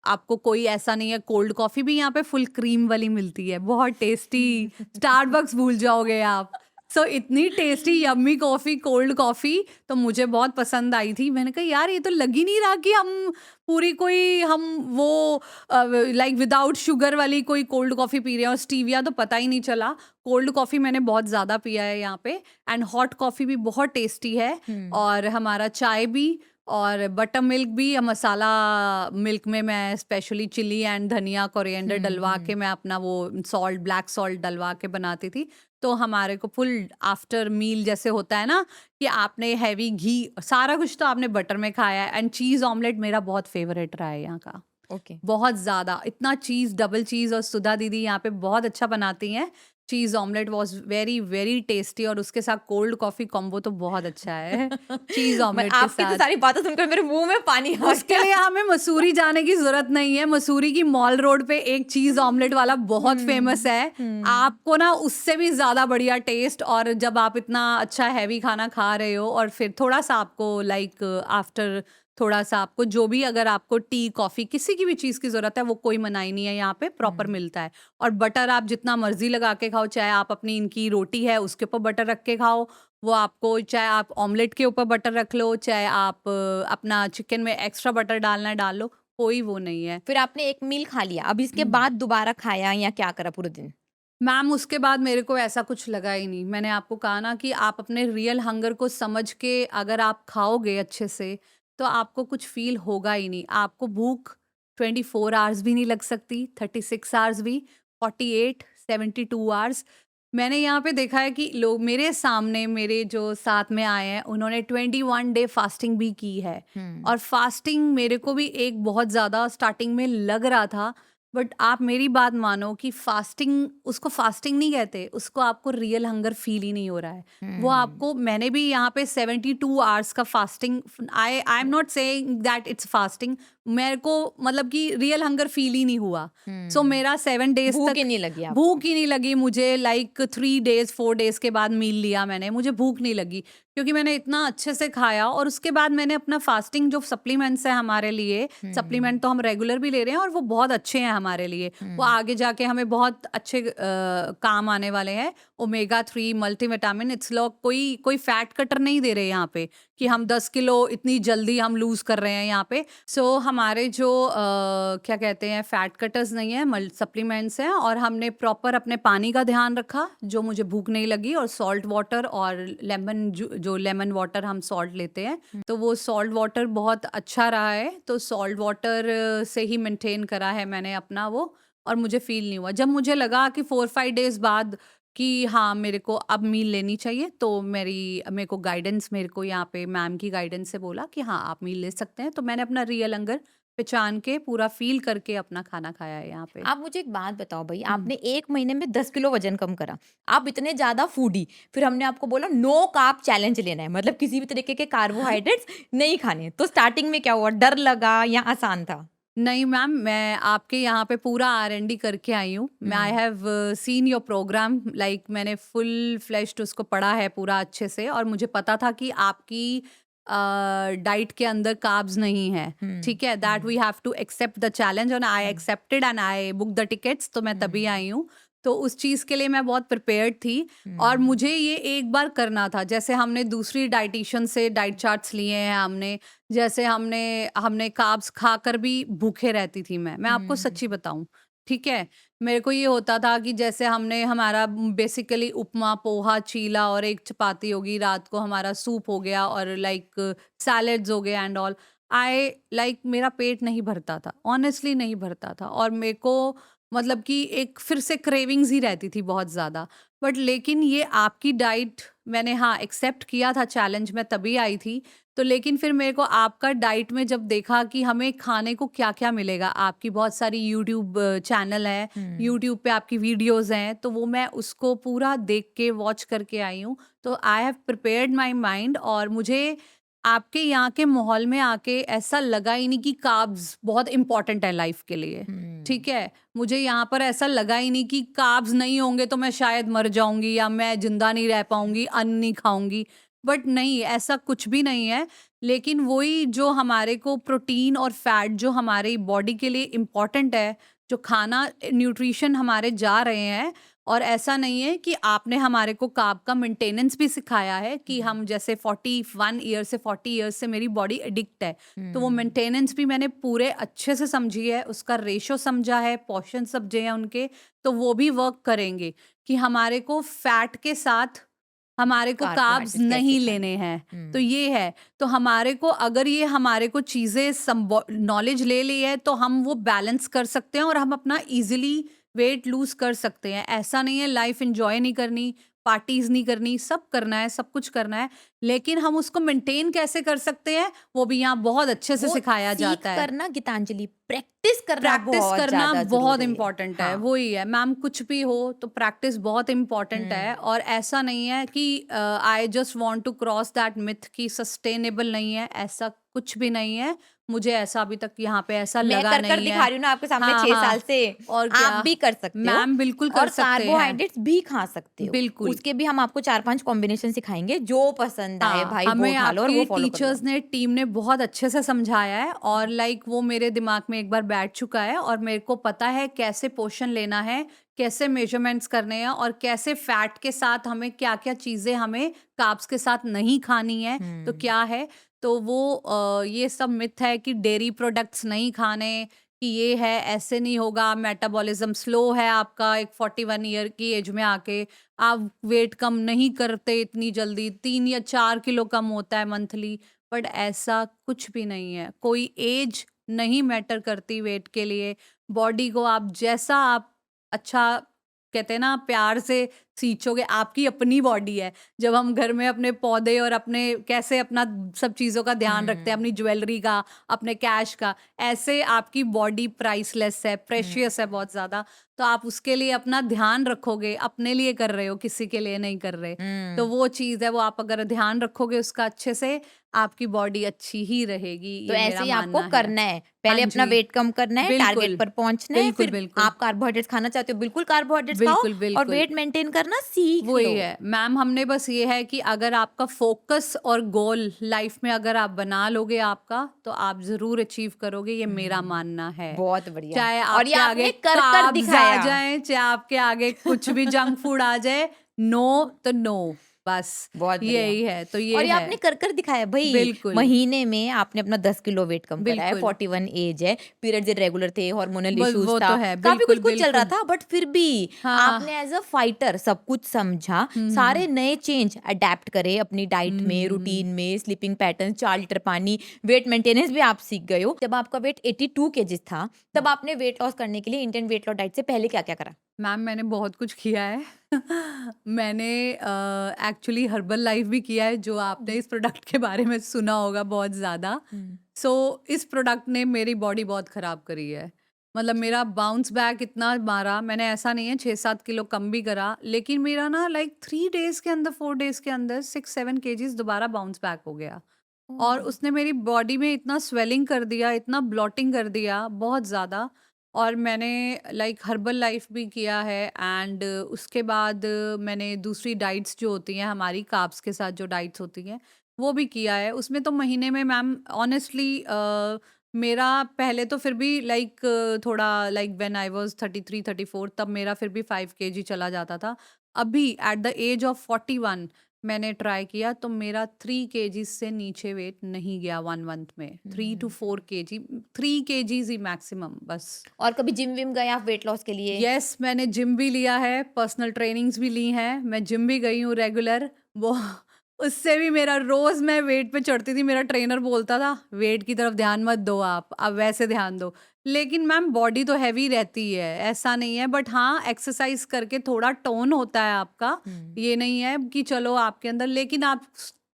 आपको कोई ऐसा नहीं है। कोल्ड कॉफ़ी भी यहाँ पे फुल क्रीम वाली मिलती है, बहुत टेस्टी। स्टारबक्स भूल जाओगे आप। सो इतनी tasty yummy coffee, cold coffee तो मुझे बहुत पसंद आई थी। मैंने कहा यार ये तो लग ही नहीं रहा कि हम वो लाइक विदाउट शुगर वाली कोई कोल्ड कॉफ़ी पी रहे हैं, और स्टीविया तो पता ही नहीं चला। कोल्ड कॉफ़ी मैंने बहुत ज़्यादा पिया है यहाँ पे, एंड हॉट कॉफ़ी भी बहुत टेस्टी है। और हमारा चाय भी और बटर मिल्क भी, मसाला मिल्क में मैं स्पेशली चिली एंड धनिया कोरिएंडर डलवा के मैं अपना वो सॉल्ट, ब्लैक सॉल्ट डलवा के बनाती थी। तो हमारे को फुल आफ्टर मील जैसे होता है ना कि आपने हैवी घी, सारा कुछ तो आपने बटर में खाया है। एंड चीज़ ऑमलेट मेरा बहुत फेवरेट रहा है यहाँ का, ओके। बहुत ज़्यादा। इतना चीज़, डबल चीज़, और सुधा दीदी यहाँ पे बहुत अच्छा बनाती हैं। चीज़ omelette was very very tasty, और उसके साथ कोल्ड कॉफ़ी कॉम्बो तो बहुत अच्छा है चीज़ ऑमलेट के आपकी तो साथ। सारी बातें सुनकर मेरे मुंह में पानी आ उसके गया। लिए हमें मसूरी जाने की ज़रूरत नहीं है। मसूरी की मॉल रोड पे एक चीज़ ऑमलेट वाला बहुत फ़ेमस है। आपको ना उससे भी ज़्यादा बढ़िया टेस्ट, और जब आप इतना अच्छा हैवी खाना खा रहे हो और फिर थोड़ा-सा आपको लाइक आफ्टर थोड़ा-सा आपको जो भी, अगर आपको टी, कॉफ़ी, किसी की भी चीज़ की ज़रूरत है, वो कोई मनाही नहीं है, यहाँ पे प्रॉपर मिलता है। और बटर आप जितना मर्ज़ी लगा के खाओ, चाहे आप अपनी इनकी रोटी है उसके ऊपर बटर रख के खाओ, वो आपको, चाहे आप ऑमलेट के ऊपर बटर रख लो, चाहे आप अपना चिकन में एक्स्ट्रा बटर डालना है डाल लो, कोई वो नहीं है। फिर आपने एक मील खा लिया, अब इसके बाद दोबारा खाया या क्या करा पूरे दिन? मैम उसके बाद मेरे को ऐसा कुछ लगा ही नहीं। मैंने आपको कहा ना कि आप अपने रियल हंगर को समझ के अगर आप खाओगे अच्छे से, तो आपको कुछ फ़ील होगा ही नहीं। आपको भूख 24 आवर्स भी नहीं लग सकती, 36 आवर्स भी, 48, 72 आवर्स। मैंने यहाँ पे देखा है कि लोग मेरे सामने, मेरे जो साथ में आए हैं, उन्होंने 21 डे फास्टिंग भी की है। और फास्टिंग मेरे को भी एक बहुत ज़्यादा स्टार्टिंग में लग रहा था, बट आप मेरी बात मानो कि फास्टिंग, उसको फास्टिंग नहीं कहते, उसको आपको रियल हंगर फील ही नहीं हो रहा है। वो आपको, मैंने भी यहाँ पे 72 आवर्स का fasting, I am not saying that it's fasting, मेरे को मतलब कि रियल हंगर फील ही नहीं हुआ। सो मेरा 7 डेज भूख तक ही नहीं लगी आपको? भूख ही नहीं लगी मुझे। लाइक 3 डेज 4 डेज के बाद मील लिया मैंने, मुझे भूख नहीं लगी, क्योंकि मैंने इतना अच्छे से खाया। और उसके बाद मैंने अपना फास्टिंग, जो सप्लीमेंट्स है हमारे लिए, सप्लीमेंट तो हम रेगुलर भी ले रहे हैं और वो बहुत अच्छे हैं हमारे लिए, वो आगे जाके हमें बहुत अच्छे काम आने वाले हैं। ओमेगा 3 मल्टीविटामिन, इट्स लोग कोई फैट कटर नहीं दे रहे यहाँ पे कि हम 10 किलो इतनी जल्दी हम लूज कर रहे हैं यहाँ पे। सो हमारे जो क्या कहते हैं, फैट कटर्स नहीं है, सप्लीमेंट्स हैं। और हमने प्रॉपर अपने पानी का ध्यान रखा, जो मुझे भूख नहीं लगी, और सॉल्ट वाटर और लेमन, जो लेमन वाटर हम सॉल्ट लेते हैं, तो वो सॉल्ट वाटर बहुत अच्छा रहा है। तो सॉल्ट वाटर से ही मेंटेन करा है मैंने अपना वो, और मुझे फील नहीं हुआ। जब मुझे लगा कि 4-5 डेज बाद कि हाँ, मेरे को अब मील लेनी चाहिए, तो मेरे को गाइडेंस, मेरे को यहाँ पे मैम की गाइडेंस से बोला कि हाँ, आप मील ले सकते हैं। तो मैंने अपना रियल हंगर पहचान के, पूरा फ़ील करके अपना खाना खाया है यहाँ पे। आप मुझे एक बात बताओ भई, आपने 1 महीने में 10 किलो वज़न कम करा। आप इतने ज़्यादा फूडी, फिर हमने आपको बोला नो कार्ब चैलेंज लेना है, मतलब किसी भी तरीके के कार्बोहाइड्रेट्स नहीं खाने। तो स्टार्टिंग में क्या हुआ? डर लगा या आसान था? नहीं मैम, मैं आपके यहाँ पे पूरा R&D करके आई हूँ। मैं I have seen your programme, like मैंने फुल फ्लेश्ड उसको पढ़ा है पूरा अच्छे से, और मुझे पता था कि आपकी डाइट के अंदर कार्ब्स नहीं है, ठीक है। That we have to accept the challenge, और I accepted and I book the tickets, तो मैं तभी आई हूँ। तो उस चीज़ के लिए मैं बहुत प्रिपेयर्ड थी, और मुझे ये एक बार करना था। जैसे हमने दूसरी डाइटिशियन से डाइट चार्ट्स लिए हैं हमने, जैसे हमने कार्ब्स खाकर भी भूखे रहती थी मैं आपको सच्ची बताऊँ, ठीक है। मेरे को ये होता था कि जैसे हमारा बेसिकली उपमा, पोहा, चीला और एक चपाती होगी, रात को हमारा सूप हो गया, और लाइक सैलेड्स हो गए एंड ऑल। मेरा पेट नहीं भरता था, ऑनेस्टली नहीं भरता था, और मेरे को मतलब कि एक फिर से क्रेविंग्स ही रहती थी बहुत ज़्यादा। बट लेकिन ये आपकी डाइट मैंने, हाँ, एक्सेप्ट किया था चैलेंज, मैं तभी आई थी। तो लेकिन फिर मेरे को आपका डाइट में जब देखा कि हमें खाने को क्या-क्या मिलेगा, आपकी बहुत सारी यूट्यूब चैनल है, यूट्यूब पे आपकी वीडियोज़ हैं, तो वो मैं उसको पूरा देख के वॉच करके आई हूँ। तो I have prepared my mind और मुझे आपके यहाँ के माहौल में आके ऐसा लगा ही नहीं कि कार्ब्स बहुत इम्पोर्टेंट है लाइफ के लिए, ठीक है? मुझे यहाँ पर ऐसा लगा ही नहीं कि कार्ब्स नहीं होंगे तो मैं शायद मर जाऊँगी या मैं ज़िंदा नहीं रह पाऊँगी, अन्न नहीं खाऊँगी। बट नहीं, ऐसा कुछ भी नहीं है। लेकिन वही जो हमारे को प्रोटीन और फैट जो हमारी बॉडी के लिए इम्पोर्टेंट है, जो खाना न्यूट्रिशन हमारे जा रहे हैं और ऐसा नहीं है कि आपने हमारे को कार्ब का मेंटेनेंस भी सिखाया है कि हम जैसे 41 ईयर से 40 ईयर्स से मेरी बॉडी एडिक्ट है, तो वो मेंटेनेंस भी मैंने पूरे अच्छे से समझी है, उसका रेशो समझा है, पोर्शन समझे हैं उनके, तो वो भी वर्क करेंगे कि हमारे को फैट के साथ हमारे को कार्ब्स कार्बोहाइड्रेट्स कैसे नहीं खाने लेने हैं। हैं। तो ये है, तो हमारे को अगर ये हमारे को चीज़ें नॉलेज ले ली है तो हम वो बैलेंस कर सकते हैं और हम अपना ईज़िली वेट लूज़ कर सकते हैं। ऐसा नहीं है लाइफ़ एन्जॉय नहीं करनी, पार्टीज़ नहीं करनी, सब करना है, सब कुछ करना है, लेकिन हम उसको मेंटेन कैसे कर सकते हैं, वो भी यहाँ बहुत अच्छे से वो सिखाया सीख जाता है। करना गीतांजलि, प्रैक्टिस करना प्रैक्टिस बहुत करना ज्यादा बहुत जरूरी है। इम्पोर्टेंट है, हाँ। वही है मैम, कुछ भी हो तो प्रैक्टिस बहुत इम्पोर्टेंट है। और ऐसा नहीं है कि I just want to cross that myth कि सस्टेनेबल नहीं है, ऐसा कुछ भी नहीं है। मुझे ऐसा अभी तक यहाँ पे ऐसा मैं लगा कर नहीं दिखा है। रही हूँ ना आपके सामने हाँ 6 साल हाँ, से। और आप क्या भी कर सकते हो मैम, बिल्कुल कर और सकते हैं, कार्बोहाइड्रेट्स भी खा सकते हो। बिल्कुल। उसके भी हम आपको 4-5 कॉम्बिनेशन सिखाएंगे, जो पसंद आए हाँ, भाई वो हमें उठा लो और आपकी वो फॉलो कर लो। टीचर्स ने, टीम ने बहुत अच्छे से समझाया है और लाइक वो मेरे दिमाग में एक बार बैठ चुका है और मेरे को पता है कैसे पोर्शन लेना है, कैसे मेजरमेंट्स करने हैं और कैसे फैट के साथ हमें क्या-क्या चीज़ें हमें कार्ब्स के साथ नहीं खानी है, तो क्या है। तो वो ये सब मिथ है कि डेयरी प्रोडक्ट्स नहीं खाने, कि ये है, ऐसे नहीं होगा, मेटाबॉलिज्म स्लो है आपका एक 41 ईयर की एज में आके, आप वेट कम नहीं करते इतनी जल्दी, 3 या 4 किलो कम होता है मंथली, बट ऐसा कुछ भी नहीं है। कोई एज नहीं मैटर करती वेट के लिए। बॉडी को आप जैसा आप अच्छा कहते हैं ना प्यार से सींचोगे, आपकी अपनी बॉडी है। जब हम घर में अपने पौधे और अपने कैसे अपना सब चीज़ों का ध्यान रखते हैं, अपनी ज्वेलरी का, अपने कैश का, ऐसे आपकी बॉडी प्राइसलेस है, प्रेशियस है बहुत ज़्यादा। तो आप उसके लिए अपना ध्यान रखोगे, अपने लिए कर रहे हो, किसी के लिए नहीं कर रहे। तो वो चीज़ है, वो आप अगर ध्यान रखोगे उसका अच्छे से, आपकी बॉडी अच्छी ही रहेगी, तो ये ऐसे मेरा ही आपको मानना है। करना है। पहले हाँ अपना जी, वेट कम करना है, टारगेट बिल्कुल। पर पहुंचना है, बिल्कुल, फिर बिल्कुल। आप कार्बोहाइड्रेट्स खाना चाहते हो, बिल्कुल कार्बोहाइड्रेट्स खाओ बिल्कुल, और बिल्कुल। वेट मेंटेन करना सीख लो। वही है मैम, हमने बस ये है कि अगर आपका फोकस और गोल लाइफ में अगर आप बना लोगे आपका, तो आप ज़रूर अचीव करोगे, ये मेरा मानना है। बहुत बढ़िया। चाहे और ये आपके आगे आपने कर कार्ब्स आ दिखाया। जाएँ, चाहे आपके आगे कुछ भी जंक फूड आ जाए, नो तो नो, बस बहुत बढ़िया। यही है, तो ये और ये है। आपने कर दिखाया भई। बिल्कुल, महीने में आपने अपना 10 किलो वेट कम करा है, बिल्कुल। 41 एज है, पीरियड्स इर्रेगुलर थे, हार्मोनल बस इश्यूज वो था, तो है, काफ़ी बिल्कुल, कुछ-कुछ चल रहा बिल्कुल। था, बट फिर भी हाँ। आपने एज़ अ फाइटर सब कुछ समझा, हुँ, हुँ, हुँ। सारे नए चेंज अडैप्ट करे अपनी डाइट में, रूटीन हुँ। में, स्लीपिंग पैटर्न, 4 लीटर पानी, वेट मेंटेनेंस भी आप सीख गए हो। जब आपका वेट 82 केजीज़ था, तब आपने वेट लॉस करने के लिए इंडियन वेट लॉस डाइट से पहले क्या-क्या करा? मैम, मैंने बहुत कुछ किया है। मैंने एक्चुअली हर्बल लाइफ भी किया है, जो आपने इस प्रोडक्ट के बारे में सुना होगा बहुत ज़्यादा। सो इस प्रोडक्ट ने मेरी बॉडी बहुत ख़राब करी है। मतलब मेरा बाउंस बैक इतना मारा, मैंने ऐसा नहीं है 6-7 किलो कम भी करा, लेकिन मेरा ना लाइक 3 डेज़ के अंदर, 4 डेज़ के अंदर 6-7 केजीज़ दोबारा बाउंस बैक हो गया। और ओह! उसने मेरी बॉडी में इतना स्वेलिंग कर दिया, इतना ब्लॉटिंग कर दिया, बहुत ज़्यादा। और मैंने लाइक हर्बल लाइफ भी किया है एंड उसके बाद मैंने दूसरी डाइट्स जो होती हैं हमारी कार्ब्स के साथ जो डाइट्स होती हैं, वो भी किया है। उसमें तो महीने में मैम ऑनेस्टली मेरा पहले तो फिर भी लाइक थोड़ा लाइक व्हेन आई वाज़ 33-34 तब मेरा फिर भी 5 केजी चला जाता था। अभी एट द एज ऑफ 41 मैंने ट्राई किया तो मेरा 3 केजीज़ से नीचे वेट नहीं गया 1 मंथ में। 3 टू 4 केजी, 3 केजीज़ ही मैक्सिमम बस। और कभी जिम-विम गए आप वेट लॉस के लिए? यस, मैंने जिम भी लिया है, पर्सनल ट्रेनिंग्स भी ली हैं, मैं जिम भी गई हूँ रेगुलर। वो उससे भी मेरा रोज़ मैं वेट पे चढ़ती थी, मेरा ट्रेनर बोलता था, "वेट की तरफ ध्यान मत दो आप वैसे ध्यान दो।" लेकिन मैम बॉडी तो हेवी रहती है, ऐसा नहीं है, बट हाँ, एक्सरसाइज़ करके थोड़ा टोन होता है आपका। ये नहीं है कि चलो आपके अंदर, लेकिन आप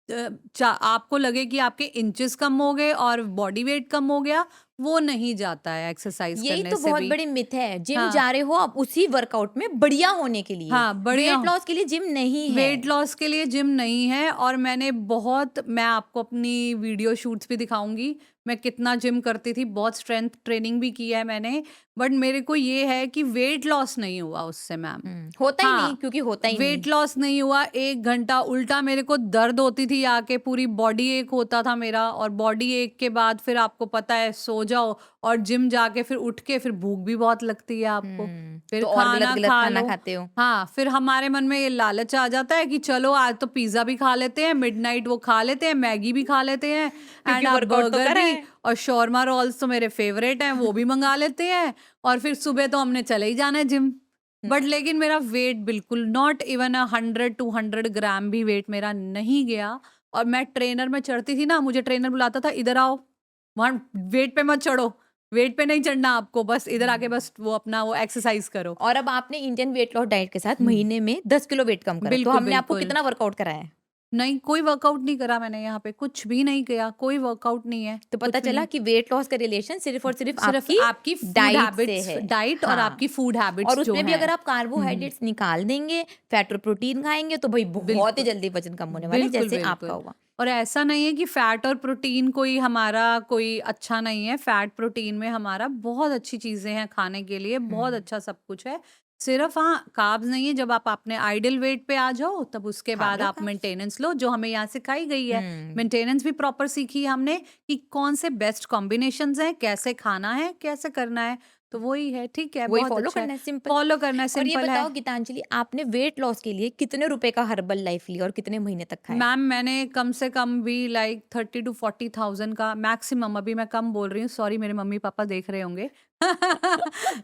आपको लगे कि आपके इंचेस कम हो गए और बॉडी वेट कम हो गया, वो नहीं जाता है एक्सरसाइज यही करने तो से बहुत भी। बड़ी मिथ है, जिम हाँ, जा रहे हो आप उसी वर्कआउट में बढ़िया होने के लिए, हाँ, बढ़िया। वेट लॉस के लिए जिम नहीं है। वेट लॉस के लिए जिम नहीं है, और मैं आपको अपनी वीडियो शूट्स भी दिखाऊँगी, मैं कितना जिम करती थी, बहुत स्ट्रेंथ ट्रेनिंग भी की है मैंने, बट मेरे को ये है कि वेट लॉस नहीं हुआ उससे मैम। होता ही नहीं, हाँ, क्योंकि होता ही नहीं। वेट लॉस नहीं हुआ, 1 घंटा उल्टा मेरे को दर्द होती थी आके, पूरी बॉडी एक होता था मेरा, और बॉडी एक के बाद फिर आपको पता है सो जाओ, और जिम जाके फिर उठ के फिर भूख भी बहुत लगती है आपको, फिर तो और खाना गलत-गलत खा खाना लो। खाते हो। हाँ, फिर हमारे मन में ये लालच आ जाता है कि चलो आज तो पिज़्ज़ा भी खा लेते हैं, मिडनाइट वो खा लेते हैं, मैगी भी खा लेते हैं, क्योंकि एंड अब वर्कआउट तो बर्गर करा भी, है। और शॉर्मा रोल्स तो मेरे फेवरेट हैं, वो भी मँगा लेते हैं, और फिर सुबह तो हमने चले ही जाना है जिम। हुँ, बट लेकिन मेरा वेट बिल्कुल नॉट इवन 100-200 ग्राम भी वेट मेरा नहीं गया, और मैं ट्रेनर में चढ़ती थी ना, मुझे ट्रेनर बुलाता था, "इधर आओ, वहाँ वेट पे मत चढ़ो, वेट पे नहीं चढ़ना आपको, बस इधर आके हुँ। बस वो अपना वो एक्सरसाइज करो।" और अब आपने इंडियन वेट लॉस डाइट के साथ हुँ, महीने में 10 किलो वेट कम करा, तो बिल्कुल, हमने आपको बिल्कुल। कितना वर्कआउट कराया है? नहीं, कोई वर्कआउट नहीं करा मैंने यहाँ पे, कुछ भी नहीं किया, कोई वर्कआउट नहीं है, तो पता कुछ भी चला नहीं। कि वेट लॉस का रिलेशन सिर्फ़ और सिर्फ़ सिर्फ़ आपकी आपकी फूड डाइट से हैबिट्स, है। डाइट और हाँ, आपकी फूड हैबिट्स और जो उसमें भी हैं। अगर आप हुँ, हुँ। कार्बोहाइड्रेट्स निकाल देंगे, फैट और प्रोटीन खाएँगे, तो भई बहुत ही बिल्कुल। जल्दी वज़न कम होने वाला है, बिल्कुल, जैसे आपका बिल्कुल। हुआ। और ऐसा नहीं है कि फैट और प्रोटीन कोई हमारा कोई अच्छा नहीं है, फैट प्रोटीन में हमारा बहुत अच्छी चीज़ें हैं खाने के लिए, बहुत हुँ, अच्छा सब कुछ है। सिर्फ़ हाँ, कार्ब्स नहीं है, जब आप अपने आइडियल वेट पे आ जाओ, तब उसके खा बाद लो आप कार्ब्स। मेंटेनेंस लो, जो हमें यहाँ सिखाई गई है। हुँ, मेंटेनेंस भी प्रॉपर सीखी है हमने कि कौन से बेस्ट कॉम्बिनेशंस हैं, कैसे खाना है, कैसे करना है, तो वही है, ठीक है, वही बहुत फ़ॉलो अच्छा है। करना है, सिंपल। फ़ॉलो करना है, और ये सिंपल है। बताओ गीतांजलि, आपने वेट लॉस के लिए कितने रुपए का हर्बल लाइफ लिया और कितने महीने तक खाया? मैम मैंने कम से कम भी लाइक 30 टू 40,000 का मैक्सिमम, अभी मैं कम बोल रही हूँ, सॉरी मेरे मम्मी पापा देख रहे होंगे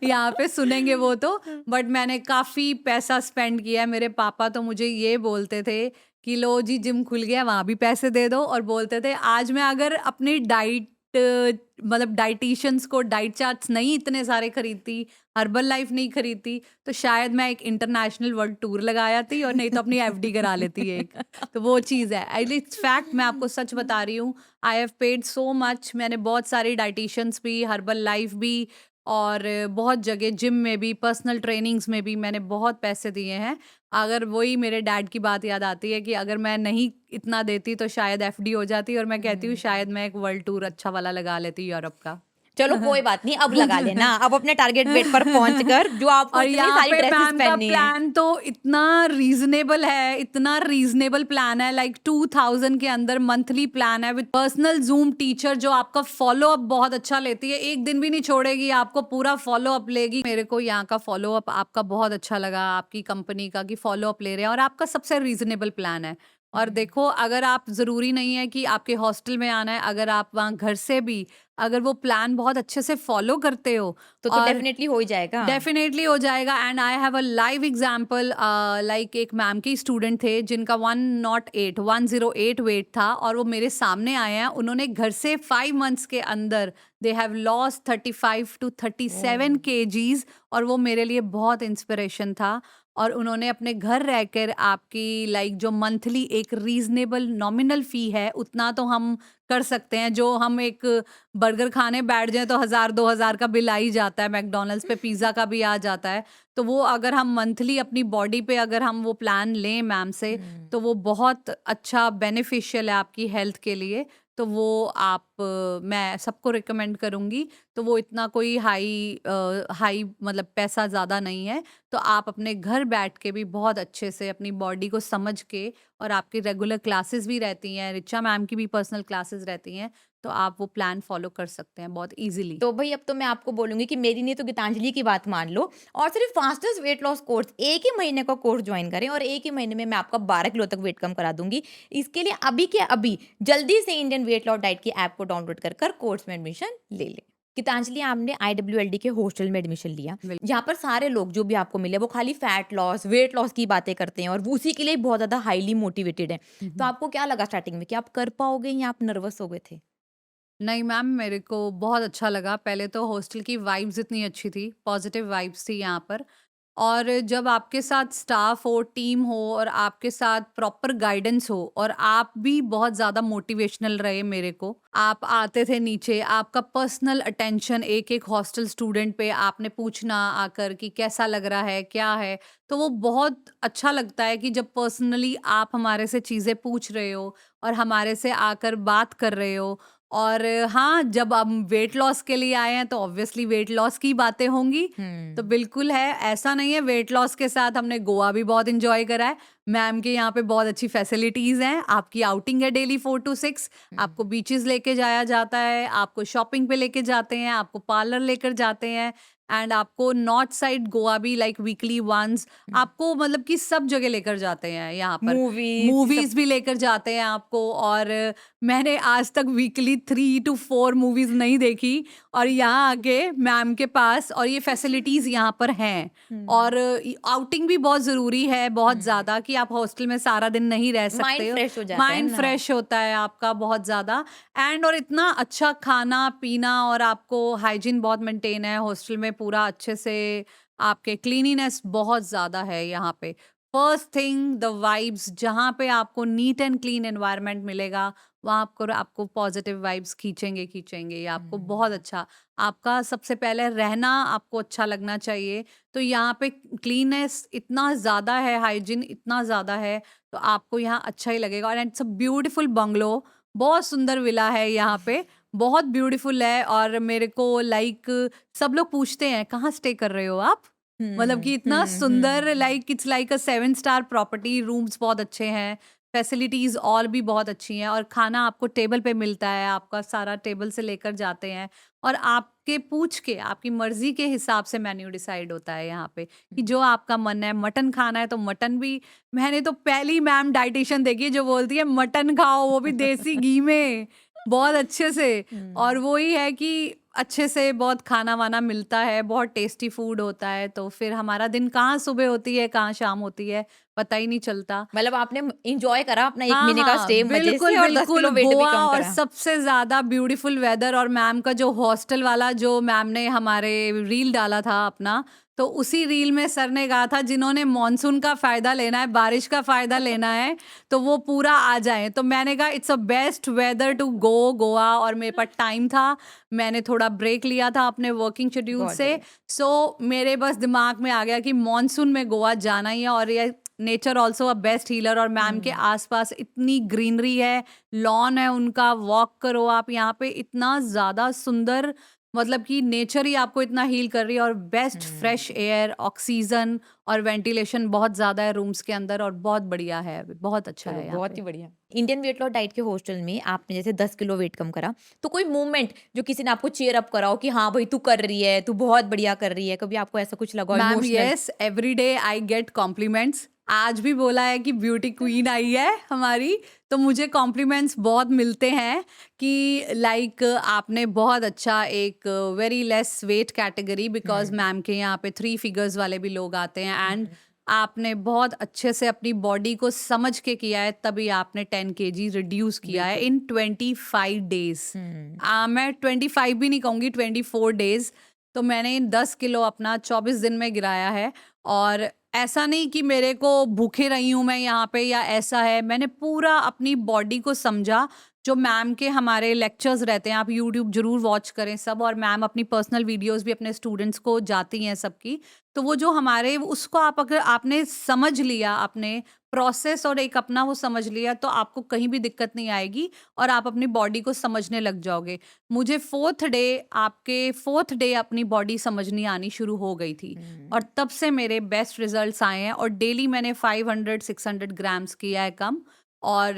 यहाँ पे सुनेंगे वो तो, हुँ। बट मैंने काफी पैसा स्पेंड किया है। मेरे पापा तो मुझे ये बोलते थे कि लो जी जिम खुल गया, वहां भी पैसे दे दो, और बोलते थे आज मैं अगर अपनी डाइट मतलब डाइटिशियंस को डाइट चार्ट्स नहीं इतने सारे खरीदती, हर्बल लाइफ नहीं खरीदती, तो शायद मैं एक इंटरनेशनल वर्ल्ड टूर लगाया थी, और नहीं तो अपनी एफडी करा लेती एक। तो वो चीज़ है, इट्स फैक्ट, मैं आपको सच बता रही हूँ। I have paid so much, मैंने बहुत सारी डाइटिशियंस भी, हर्बल लाइफ भी, और बहुत जगह जिम में भी, पर्सनल ट्रेनिंग्स में भी मैंने बहुत पैसे दिए हैं। अगर वही मेरे डैड की बात याद आती है कि अगर मैं नहीं इतना देती तो शायद एफडी हो जाती, और मैं कहती हूँ हुँ। शायद मैं एक वर्ल्ड टूर अच्छा वाला लगा लेती यूरोप का। चलो कोई बात नहीं, अब लगा लेना। अब अपने टारगेट वेट पर पहुँच कर जो आपको और इतनी यहाँ सारी पे ड्रेसेस मैम का पहननी है। प्लान तो इतना रीजनेबल है, इतना रीजनेबल प्लान है, लाइक 2000 के अंदर मंथली प्लान है, विद पर्सनल जूम टीचर जो आपका फॉलो अप बहुत अच्छा लेती है, एक दिन भी नहीं छोड़ेगी, आपको पूरा फॉलो अप लेगी। मेरे को यहाँ का फॉलो अप आपका बहुत अच्छा लगा, आपकी कंपनी का, कि फॉलो अप ले रहे हैं, और आपका सबसे रीजनेबल प्लान है। और हुँ। देखो, अगर आप जरूरी नहीं है कि आपके हॉस्टल में आना है, अगर आप वहाँ घर से भी अगर वो प्लान बहुत अच्छे से फॉलो करते हो, तो और डेफ़िनेटली हो ही जाएगा। डेफिनेटली हो जाएगा। And I have a live example, like एक मैम के स्टूडेंट थे जिनका 108 वेट था, और वो मेरे सामने आए हैं, उन्होंने घर से 5 मंथ्स के अंदर they have loss 35 to 37 oh! KGs, और वो मेरे लिए बहुत इंस्पिरेशन था। और उन्होंने अपने घर रहकर आपकी लाइक जो मंथली एक रीजनेबल नॉमिनल फी है, उतना तो हम कर सकते हैं, जो हम एक बर्गर खाने बैठ जाएँ तो 1000-2000 का बिल आ ही जाता है, मैकडॉनल्ड्स पे पिज़्ज़ा का भी आ जाता है। तो वो अगर हम मंथली अपनी बॉडी पे अगर हम वो प्लान लें मैम से, हुँ। तो वो बहुत अच्छा बेनिफिशियल है आपकी हेल्थ के लिए। तो वो आप मैं सबको रिकमेंड करूँगी। तो वो इतना कोई हाई मतलब पैसा ज़्यादा नहीं है। तो आप अपने घर बैठ के भी बहुत अच्छे से अपनी बॉडी को समझ के, और आपकी रेगुलर क्लासेस भी रहती हैं, रिचा मैम की भी पर्सनल क्लासेस रहती हैं, तो आप वो प्लान फ़ॉलो कर सकते हैं बहुत ईज़िली। तो भई अब तो मैं आपको बोलूँगी कि मेरी नहीं तो गीतांजलि की बात मान लो और सिर्फ़ फास्टेस्ट वेट लॉस कोर्स 1 ही महीने का कोर्स जॉइन करें और 1 ही महीने में मैं आपका 12 किलो तक वेट कम करा दूँगी। इसके लिए अभी के अभी जल्दी से इंडियन वेट लॉस डाइट की ऐप को डाउनलोड कर कोर्स में एडमिशन ले लें। गीतांजलि, आपने IWLD के हॉस्टल में एडमिशन लिया, बिल जहाँ पर सारे लोग जो भी आपको मिले वो खाली फैट लॉस, वेट लॉस की बातें करते हैं और वो उसी के लिए बहुत ज़्यादा हाइली मोटिवेटेड हैं। हुँ, तो हुँ। आपको क्या लगा स्टार्टिंग में कि आप कर पाओगे या आप नर्वस हो गए थे? नहीं मैम, मेरे को बहुत अच्छा लगा। पहले तो हॉस्टल की वाइब्स इतनी अच्छी थी, पॉज़िटिव वाइब्स थी यहाँ पर। और जब आपके साथ स्टाफ हो, टीम हो और आपके साथ प्रॉपर गाइडेंस हो और आप भी बहुत ज़्यादा मोटिवेशनल रहे मेरे को। आप आते थे नीचे, आपका पर्सनल अटेंशन एक-एक हॉस्टल स्टूडेंट पे आपने पूछना आकर कि कैसा लग रहा है, क्या है? तो वो बहुत अच्छा लगता है कि जब पर्सनली आप हमारे से चीज़ें पूछ रहे हो और हमारे से आकर बात कर रहे हो। और हाँ, जब हम वेट लॉस के लिए आए हैं तो ऑब्वियसली वेट लॉस की बातें होंगी। तो बिल्कुल है, ऐसा नहीं है, वेट लॉस के साथ हमने गोवा भी बहुत एन्जॉय करा है। मैम के यहाँ पे बहुत अच्छी फैसिलिटीज़ हैं, आपकी आउटिंग है डेली 4 टू 6, आपको बीचेज़ लेके जाया जाता है, आपको शॉपिंग पे लेके जाते हैं, आपको पार्लर लेकर जाते हैं एंड आपको नॉर्थ साइड गोवा भी लाइक वीकली वन्स आपको मतलब कि सब जगह लेकर जाते हैं यहाँ पर। मूवीज मूवीज़ भी लेकर जाते हैं आपको। और मैंने आज तक वीकली 3 टू 4 मूवीज़ नहीं देखी और यहाँ आके मैम के पास और ये फैसिलिटीज़ यहाँ पर हैं। और आउटिंग भी बहुत ज़रूरी है, बहुत ज़्यादा, कि आप हॉस्टल में सारा दिन नहीं रह सकते माइंड हो। फ्रेश हो जाता है माइंड ना। फ्रेश होता है आपका बहुत ज़्यादा। एंड और इतना अच्छा खाना-पीना और आपको हाइजीन बहुत मेंटेन है हॉस्टल में, पूरा अच्छे से आपके क्लीनिनेस बहुत ज़्यादा है यहाँ पे। फर्स्ट थिंग द वाइब्स, जहाँ पे आपको नीट एंड क्लीन एनवायरनमेंट मिलेगा, वहाँ आपको आपको पॉजिटिव वाइब्स खींचेंगे ये आपको बहुत अच्छा। आपका सबसे पहले रहना आपको अच्छा लगना चाहिए, तो यहाँ पे क्लीननेस इतना ज़्यादा है, हाइजीन इतना ज़्यादा है, तो आपको यहाँ अच्छा ही लगेगा। और इट्स अ ब्यूटीफुल बंगलो, बहुत सुंदर विला है यहाँ पे, बहुत ब्यूटीफुल है। और मेरे को लाइक सब लोग पूछते हैं कहाँ स्टे कर रहे हो आप? मतलब कि इतना सुंदर, like it's like a 7 star property, rooms बहुत अच्छे हैं, फैसिलिटीज़ और भी बहुत अच्छी हैं और खाना आपको टेबल पे मिलता है, आपका सारा टेबल से लेकर जाते हैं और आपके पूछ के आपकी मर्ज़ी के हिसाब से मेन्यू डिसाइड होता है यहाँ पे कि जो आपका मन है, मटन खाना है तो मटन भी। मैंने तो पहली मैम डायटीशियन देखी है जो बोलती है मटन खाओ, वो भी देसी घी में, बहुत अच्छे से। और वो ही है कि अच्छे से बहुत खाना-वाना मिलता है, बहुत टेस्टी फूड होता है, तो फिर हमारा दिन कहाँ सुबह होती है, कहाँ शाम होती है, पता ही नहीं चलता। मतलब आपने एंजॉय करा अपना 1 हाँ, महीने का हाँ, स्टे मजे बिल्कुल, से और 10 बिल्कुल, किलो वेट भी गोवा कम और करा। सबसे ज़्यादा ब्यूटीफुल वेदर और मैम का जो हॉस्टल वाला जो मैम ने हमारे रील डाला था अपना, तो उसी रील में सर ने कहा था जिन्होंने मॉनसून का फ़ायदा लेना है, बारिश का फ़ायदा लेना है, तो वो पूरा आ जाएँ। तो मैंने कहा it's a best weather to go Goa और मेरे पास टाइम था, मैंने थोड़ा ब्रेक लिया था अपने वर्किंग शेड्यूल बहुत से, बढ़िया। सो मेरे बस दिमाग में आ गया कि मॉनसून में गोवा जाना ही है। और ये nature also a best healer, और मैम के आसपास इतनी ग्रीनरी है, लॉन है उनका, वॉक करो आप यहाँ पे, इतना ज़्यादा सुंदर, मतलब कि नेचर ही आपको इतना हील कर रही है। और बेस्ट फ्रेश एयर, ऑक्सीजन और वेंटिलेशन बहुत ज़्यादा है रूम्स के अंदर और बहुत बढ़िया है, बहुत अच्छा चलो है यहाँ बहुत पे। ही बढ़िया। इंडियन वेट लॉस डाइट के हॉस्टल में आपने जैसे 10 किलो वेट कम करा, तो कोई मूवमेंट जो किसी ने आपको चीयर अप करा हो कि हाँ भाई तू कर रही है, तू बहुत बढ़िया कर रही है, कभी आपको ऐसा कुछ लगा हो ma'am emotional? Yes, every day I get compliments. आज भी बोला है कि ब्यूटी क्वीन आई है हमारी, तो मुझे कॉम्प्लीमेंट्स बहुत मिलते हैं कि लाइक आपने बहुत अच्छा एक very less weight category, because ma'am के यहाँ पे 3 फिगर्स वाले भी लोग आते हैं, एंड आपने बहुत अच्छे से अपनी बॉडी को समझ के किया है, तभी आपने 10 केजी रिड्यूस किया है इन 25 डेज। मैं 25 भी नहीं कहूँगी, 24 डेज। तो मैंने इन 10 किलो अपना 24 दिन में गिराया है। और ऐसा नहीं कि मेरे को भूखे रही हूँ मैं यहाँ पे या ऐसा है, मैंने पूरा अपनी बॉडी को समझा। जो मैम के हमारे लेक्चर्स रहते हैं, आप यूट्यूब जरूर वॉच करें सब, और मैम अपनी पर्सनल वीडियोस भी अपने स्टूडेंट्स को जाती हैं सबकी, तो वो जो हमारे उसको आप अगर आपने समझ लिया, आपने प्रोसेस और एक अपना वो समझ लिया, तो आपको कहीं भी दिक्कत नहीं आएगी और आप अपनी बॉडी को समझने लग जाओगे। मुझे 4th डे अपनी बॉडी समझनी आनी शुरू हो गई थी और तब से मेरे बेस्ट रिजल्ट्स आए हैं। और डेली मैंने 500-600 ग्राम्स किया है कम। और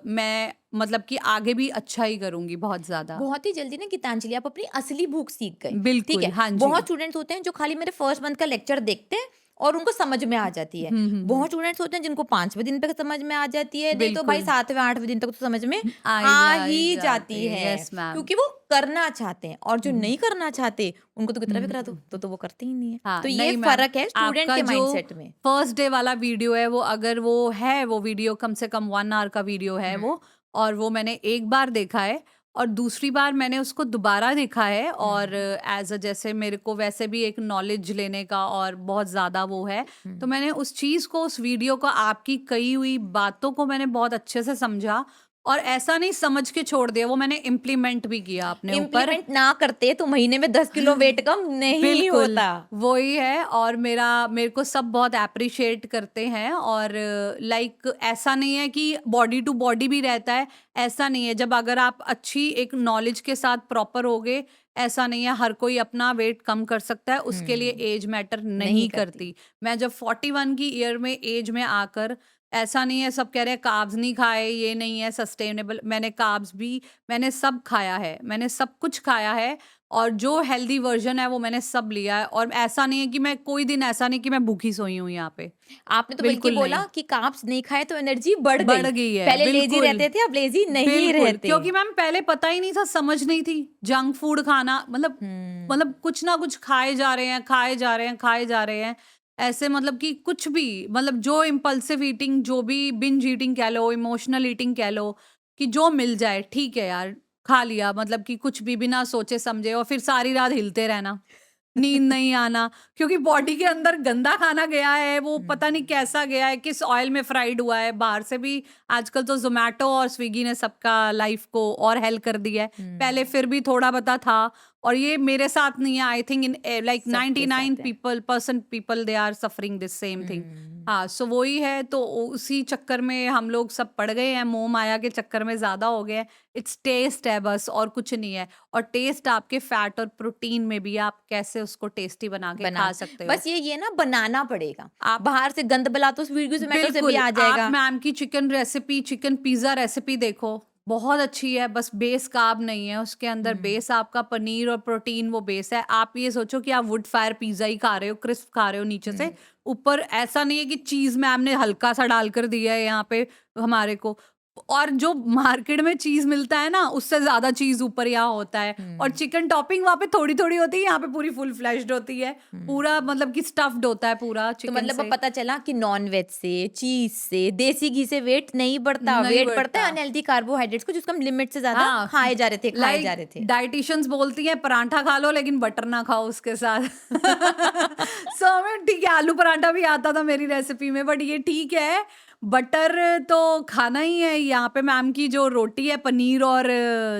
मैं मतलब कि आगे भी अच्छा ही करूंगी बहुत ज्यादा। बहुत ही जल्दी ना गीतांजलि आप अपनी असली भूख सीख गए। ठीक बिल्कुल, है, हाँ जी। बहुत स्टूडेंट्स होते हैं जो खाली मेरे फर्स्ट मंथ का लेक्चर देखते हैं और उनको समझ में आ जाती है। बहुत स्टूडेंट्स होते हैं जिनको 5वें दिन पे समझ में आ जाती है, नहीं तो भाई बिल्कुल 7वें 8वें दिन तक तो समझ में आई आ आई ही जाती जाती है, है, यस मैम। क्योंकि वो करना चाहते हैं। और जो नहीं करना चाहते उनको तो कितना भी करा दो तो वो करते ही नहीं है। हाँ, तो ये नहीं मैम, फर्क है स्टूडेंट आपका के जो माइंडसेट में। फर्स्ट डे वाला वीडियो है, वो अगर वो है, वो वीडियो कम से कम 1 आवर का वीडियो है वो, और वो मैंने एक बार देखा है और दूसरी बार मैंने उसको दोबारा देखा है और एज़ अ जैसे मेरे को वैसे भी एक नॉलेज लेने का और बहुत ज़्यादा वो है, तो मैंने उस चीज़ को, उस वीडियो को, आपकी कही हुई बातों को मैंने बहुत अच्छे से समझा और ऐसा नहीं समझ के छोड़ दिया, वो मैंने इम्प्लीमेंट भी किया अपने ऊपर। इम्प्लीमेंट ना करते तो महीने में 10 किलो वेट कम नहीं बिल्कुल, होता। वही है और मेरे को सब बहुत एप्रिशिएट करते हैं और लाइक ऐसा नहीं है कि बॉडी टू बॉडी भी रहता है, ऐसा नहीं है। जब अगर आप अच्छी एक नॉलेज के साथ प्रॉपर होगे, ऐसा नहीं है हर कोई अपना वेट कम कर सकता है, उसके लिए एज मैटर नहीं करती। करती। मैं जब 41 की ईयर में एज में आकर, ऐसा नहीं है सब कह रहे हैं कार्ब्स नहीं खाए, ये नहीं है सस्टेनेबल, मैंने कार्ब्स भी, मैंने सब खाया है, मैंने सब कुछ खाया है और जो हेल्दी वर्जन है वो मैंने सब लिया है और ऐसा नहीं है कि मैं कोई दिन ऐसा नहीं कि मैं भूखी सोई हूँ यहाँ पे, आपने तो बल्कि बिल्कुल बोला नहीं। कि कार्ब्स नहीं खाए तो एनर्जी बढ़ बढ़ गई। गई है, पहले लेजी बिल्कुल। रहते थे, अब लेजी नहीं बिल्कुल, रहते। क्योंकि मैम पहले पता ही नहीं था, समझ नहीं थी। जंक फूड खाना मतलब कुछ ना कुछ खाए जा रहे हैं, खाए जा रहे हैं, खाए जा रहे हैं। ऐसे मतलब कि कुछ भी, मतलब जो इम्पल्सिव ईटिंग, जो भी बिंज ईटिंग कह लो, इमोशनल ईटिंग कह लो, कि जो मिल जाए ठीक है यार, खा लिया, मतलब कि कुछ भी बिना सोचे समझे और फिर सारी रात हिलते रहना। नींद नहीं आना, क्योंकि बॉडी के अंदर गंदा खाना गया है, वो पता नहीं कैसा गया है, किस ऑयल में फ्राइड हुआ है। बाहर से भी आजकल तो ज़ोमैटो और स्विगी ने सबका लाइफ को और हेल्प कर दिया है। पहले फिर भी थोड़ा बता था और ये मेरे साथ नहीं है, आई थिंक इन लाइक सबके 99 साथ है। Percent people they are suffering this same thing. हाँ, सो वही है, तो उसी चक्कर में हम लोग सब पड़ गए हैं, मोह माया के चक्कर में ज़्यादा हो गए हैं। इट्स टेस्ट है बस, और कुछ नहीं है। और टेस्ट आपके फैट और प्रोटीन में भी है, आप कैसे उसको टेस्टी बना के बना खा सकते हो। बस ये ना बनाना पड़ेगा। आप बाहर से गंद बला तो स्विगी जोमेटो से भी बिल्कुल, आ आप जाएगा। मैम की chicken recipe, chicken pizza recipe देखो, बहुत अच्छी है, बस बेस कार्ब नहीं है उसके अंदर, बेस आपका पनीर और प्रोटीन वो बेस है। आप ये सोचो कि आप वुड फायर पिज़्ज़ा ही खा रहे हो, क्रिस्प खा रहे हो नीचे से, ऊपर ऐसा नहीं है कि चीज़ मैम ने हल्का-सा डालकर दिया है यहाँ पे हमारे को। और जो मार्केट में चीज़ मिलता है ना, उससे ज़्यादा चीज़ ऊपर यहाँ होता है और चिकन टॉपिंग वहाँ पे थोड़ी-थोड़ी होती है, यहाँ पे पूरी फुल फ्लेश्ड होती है। पूरा मतलब कि स्टफ्ड होता है पूरा तो चिकन मतलब अब से। पता चला कि नॉन वेज से, चीज से, देसी घी से वेट नहीं बढ़ता। नहीं वेट बढ़ता है बढ़ता। हाँ, अनहेल्दी कार्बोहाइड्रेट्स को, जिसको हम लिमिट से ज्यादा खाए जा रहे थे, खाए जा रहे थे। डाइटिशियंस बोलती हैं पराठा खा लो लेकिन बटर ना खाओ उसके साथ। सो हमें ठीक है, आलू पराठा भी आता था मेरी रेसिपी में, बट ये ठीक है, बटर तो खाना ही है। यहाँ पे मैम की जो रोटी है, पनीर और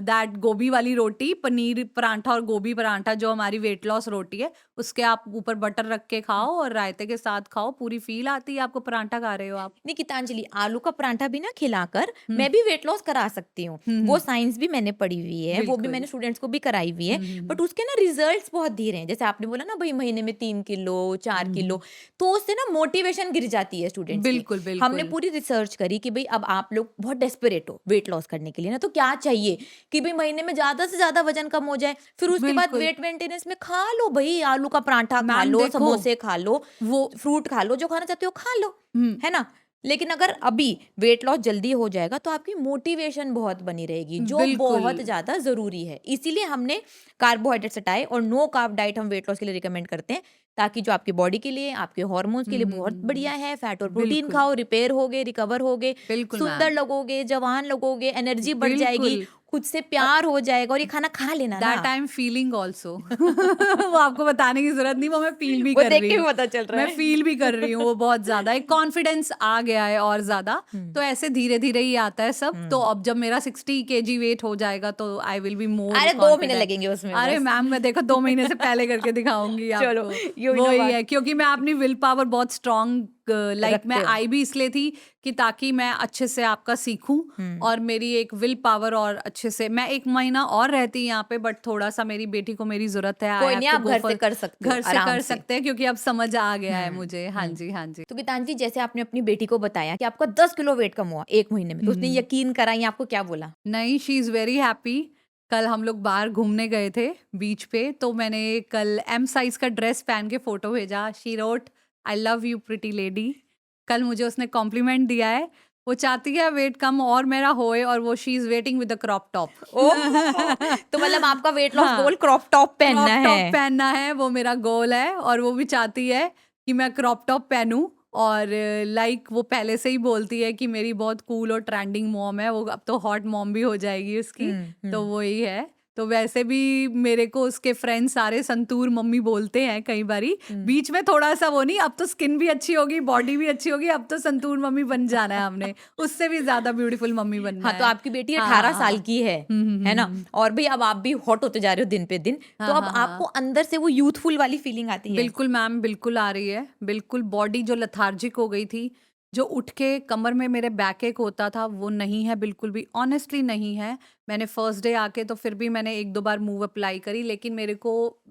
दैट गोभी वाली रोटी, पनीर पराठा और गोभी पराठा, जो हमारी वेट लॉस रोटी है, उसके आप ऊपर बटर रख के खाओ और रायते के साथ खाओ, पूरी फील आती है आपको, पराठा खा रहे हो आप। नहीं गीतांजलि, आलू का पराठा भी ना खिलाकर हम्म मैं भी वेट लॉस करा सकती हूँ। वो साइंस भी मैंने पढ़ी हुई है, वो भी बिल्कुल। मैंने स्टूडेंट्स को भी कराई हुई है। बट उसके ना रिजल्ट्स बहुत धीरे हैं। जैसे आपने बोला ना भाई, महीने में 3 किलो 4 किलो, तो उससे ना मोटिवेशन गिर जाती है स्टूडेंट्स की। बिल्कुल हमने बिल्कुल। पूरी रिसर्च करी कि भाई अब आप लोग बहुत डेस्परेट हो वेट लॉस करने के लिए ना, तो क्या चाहिए कि भाई महीने में ज्यादा से ज्यादा वजन कम हो जाए। फिर उसके बाद बिल्कुल वेट मेंटेनेंस में खा लो भाई, आलू का पराठा खा मैम लो, देखो, समोसे खा लो, वो फ्रूट खा लो, जो खाना चाहते हो खा लो, हम्म है ना। लेकिन अगर अभी वेट लॉस जल्दी हो जाएगा तो आपकी मोटिवेशन बहुत बनी रहेगी, जो बिल्कुल। बहुत ज्यादा जरूरी है। इसीलिए हमने कार्बोहाइड्रेट्स हटाए और नो कार्ब डाइट हम वेट लॉस के लिए रिकमेंड करते हैं, ताकि जो आपकी बॉडी के लिए, आपके हार्मोन्स के लिए बहुत बढ़िया है। फैट और प्रोटीन बिल्कुल, खाओ, रिपेयर होगे, रिकवर होगे, बिल्कुल सुंदर मैम, लगोगे, जवान लगोगे, एनर्जी बढ़ जाएगी, बिल्कुल। खुद से प्यार हो जाएगा। और ये खाना खा लेना ना। That I am feeling also. वो आपको बताने की ज़रूरत नहीं, वो मैं फ़ील भी वो कर देख रही के भी हूँ। पता चल रहा मैं है। फ़ील भी कर रही हूँ वो बहुत ज़्यादा, एक कॉन्फिडेंस आ गया है और ज़्यादा। तो ऐसे धीरे-धीरे ही आता है सब। तो अब जब मेरा 60 केजी वेट हो जाएगा तो आई विल बी मोर अरे 2 महीने कॉन्फिडेंट। लगेंगे उसमें अरे बस। मैम, मैं देखो 2 महीने से पहले करके दिखाऊँगी चलो, आपको। यू नो वही बात है, क्योंकि मैं अपनी विल पावर बहुत स्ट्रॉन्ग, लाइक मैं रखते हो। आई भी इसलिए थी कि ताकि मैं अच्छे से आपका सीखूं और मेरी एक विल पावर और अच्छे से, मैं 1 महीना और रहती यहाँ पे, बट थोड़ा-सा मेरी बेटी को मेरी ज़रूरत है, आई कोई हैव नहीं, टू आप गो घर से फॉर, कर सकते हो घर से आराम कर से। सकते हैं क्योंकि अब समझ आ गया है मुझे। हाँ हुँ। जी, हाँ जी। तो गीतांजलि, जैसे आपने अपनी बेटी को बताया कि आपका 10 किलो वेट कम हुआ 1 महीने में, तो उसने यकीन करा या आपको क्या बोला? नहीं, शी इज़ वेरी हैप्पी। कल हम लोग बाहर घूमने गए थे बीच पे, तो मैंने कल एम साइज़ का ड्रेस पहन के फ़ोटो भेजा। She wrote, I love you pretty lady. कल मुझे उसने कॉम्प्लीमेंट दिया है। वो चाहती है वेट कम और मेरा होए, और वो she is waiting with the crop top. Oh! तो मतलब आपका वेट लॉस हाँ, गोल क्रॉप टॉप पहनना क्रॉप टॉप है। पहनना है, वो मेरा गोल है और वो भी चाहती है कि मैं क्रॉप टॉप पहनूँ और लाइक वो पहले से ही बोलती है कि मेरी बहुत कूल और ट्रेंडिंग मॉम है, वो अब तो हॉट मॉम भी हो जाएगी उसकी। तो वही है। तो वैसे भी मेरे को उसके फ्रेंड्स सारे संतूर मम्मी बोलते हैं कई बारी। बीच में थोड़ा सा वो नहीं, अब तो स्किन भी अच्छी होगी, बॉडी भी अच्छी होगी, अब तो संतूर मम्मी बन जाना है हमने, उससे भी ज्यादा ब्यूटीफुल मम्मी बनना हाँ, है। तो आपकी बेटी हाँ, 18 हाँ, साल की है ना? और भाई अब आप भी हॉट होते जा रहे हो दिन पे दिन, तो हाँ, अब हाँ, आपको हाँ। अंदर से वो यूथफुल वाली फीलिंग आती है? बिल्कुल मैम, बिल्कुल आ रही है। बिल्कुल बॉडी जो लेथार्जिक हो गई थी, जो उठ के कमर में मेरे बैक एक होता था, वो नहीं है बिल्कुल भी, ऑनेस्टली नहीं है। मैंने फर्स्ट डे आके तो फिर भी मैंने 1-2 बार मूव अप्लाई करी, लेकिन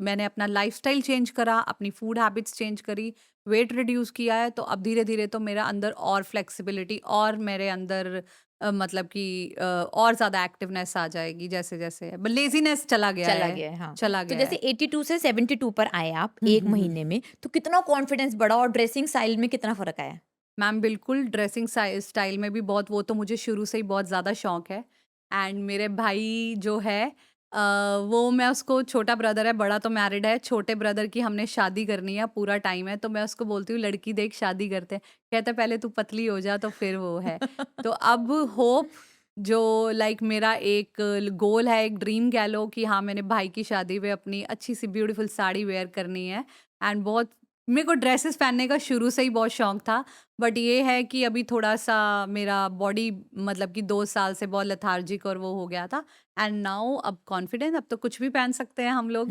मैंने अपना लाइफ़स्टाइल चेंज करा, अपनी फूड हैबिट्स चेंज करी, वेट रिड्यूस किया है, तो अब धीरे-धीरे तो मेरा अंदर और फ्लेक्सिबिलिटी और मेरे अंदर मतलब कि और ज़्यादा एक्टिवनेस आ जाएगी जैसे-जैसे। लेज़ीनेस चला गया चला है, गया है, हाँ। चला तो गया जैसे है। 82 से 72 पर आए आप हुँ, 1 हुँ, हुँ। महीने में, तो कितना कॉन्फिडेंस बढ़ा और ड्रेसिंग स्टाइल में कितना फ़र्क आया? मैम बिल्कुल, ड्रेसिंग स्टाइल में भी बहुत, वो तो मुझे शुरू से ही बहुत ज़्यादा शौक है। एंड मेरे भाई जो है अ, वो, मैं उसको, छोटा ब्रदर है, बड़ा तो मैरिड है, छोटे ब्रदर की हमने शादी करनी है, पूरा टाइम है, तो मैं उसको बोलती हूँ लड़की देख शादी करते हैं। कहता है पहले तू पतली हो जा तो फिर वो है। तो अब होप, जो लाइक मेरा एक गोल है, एक ड्रीम कह लो, कि हाँ मैंने भाई की शादी में अपनी अच्छी सी ब्यूटीफुल साड़ी वेयर करनी है। एंड बहुत, मेरे को ड्रेसेस पहनने का शुरू से ही बहुत शौक था, बट ये है कि अभी थोड़ा-सा मेरा बॉडी, मतलब कि 2 साल से बहुत लेथार्जिक और वो हो गया था। एंड नाउ अब कॉन्फिडेंट, अब तो कुछ भी पहन सकते हैं हम लोग।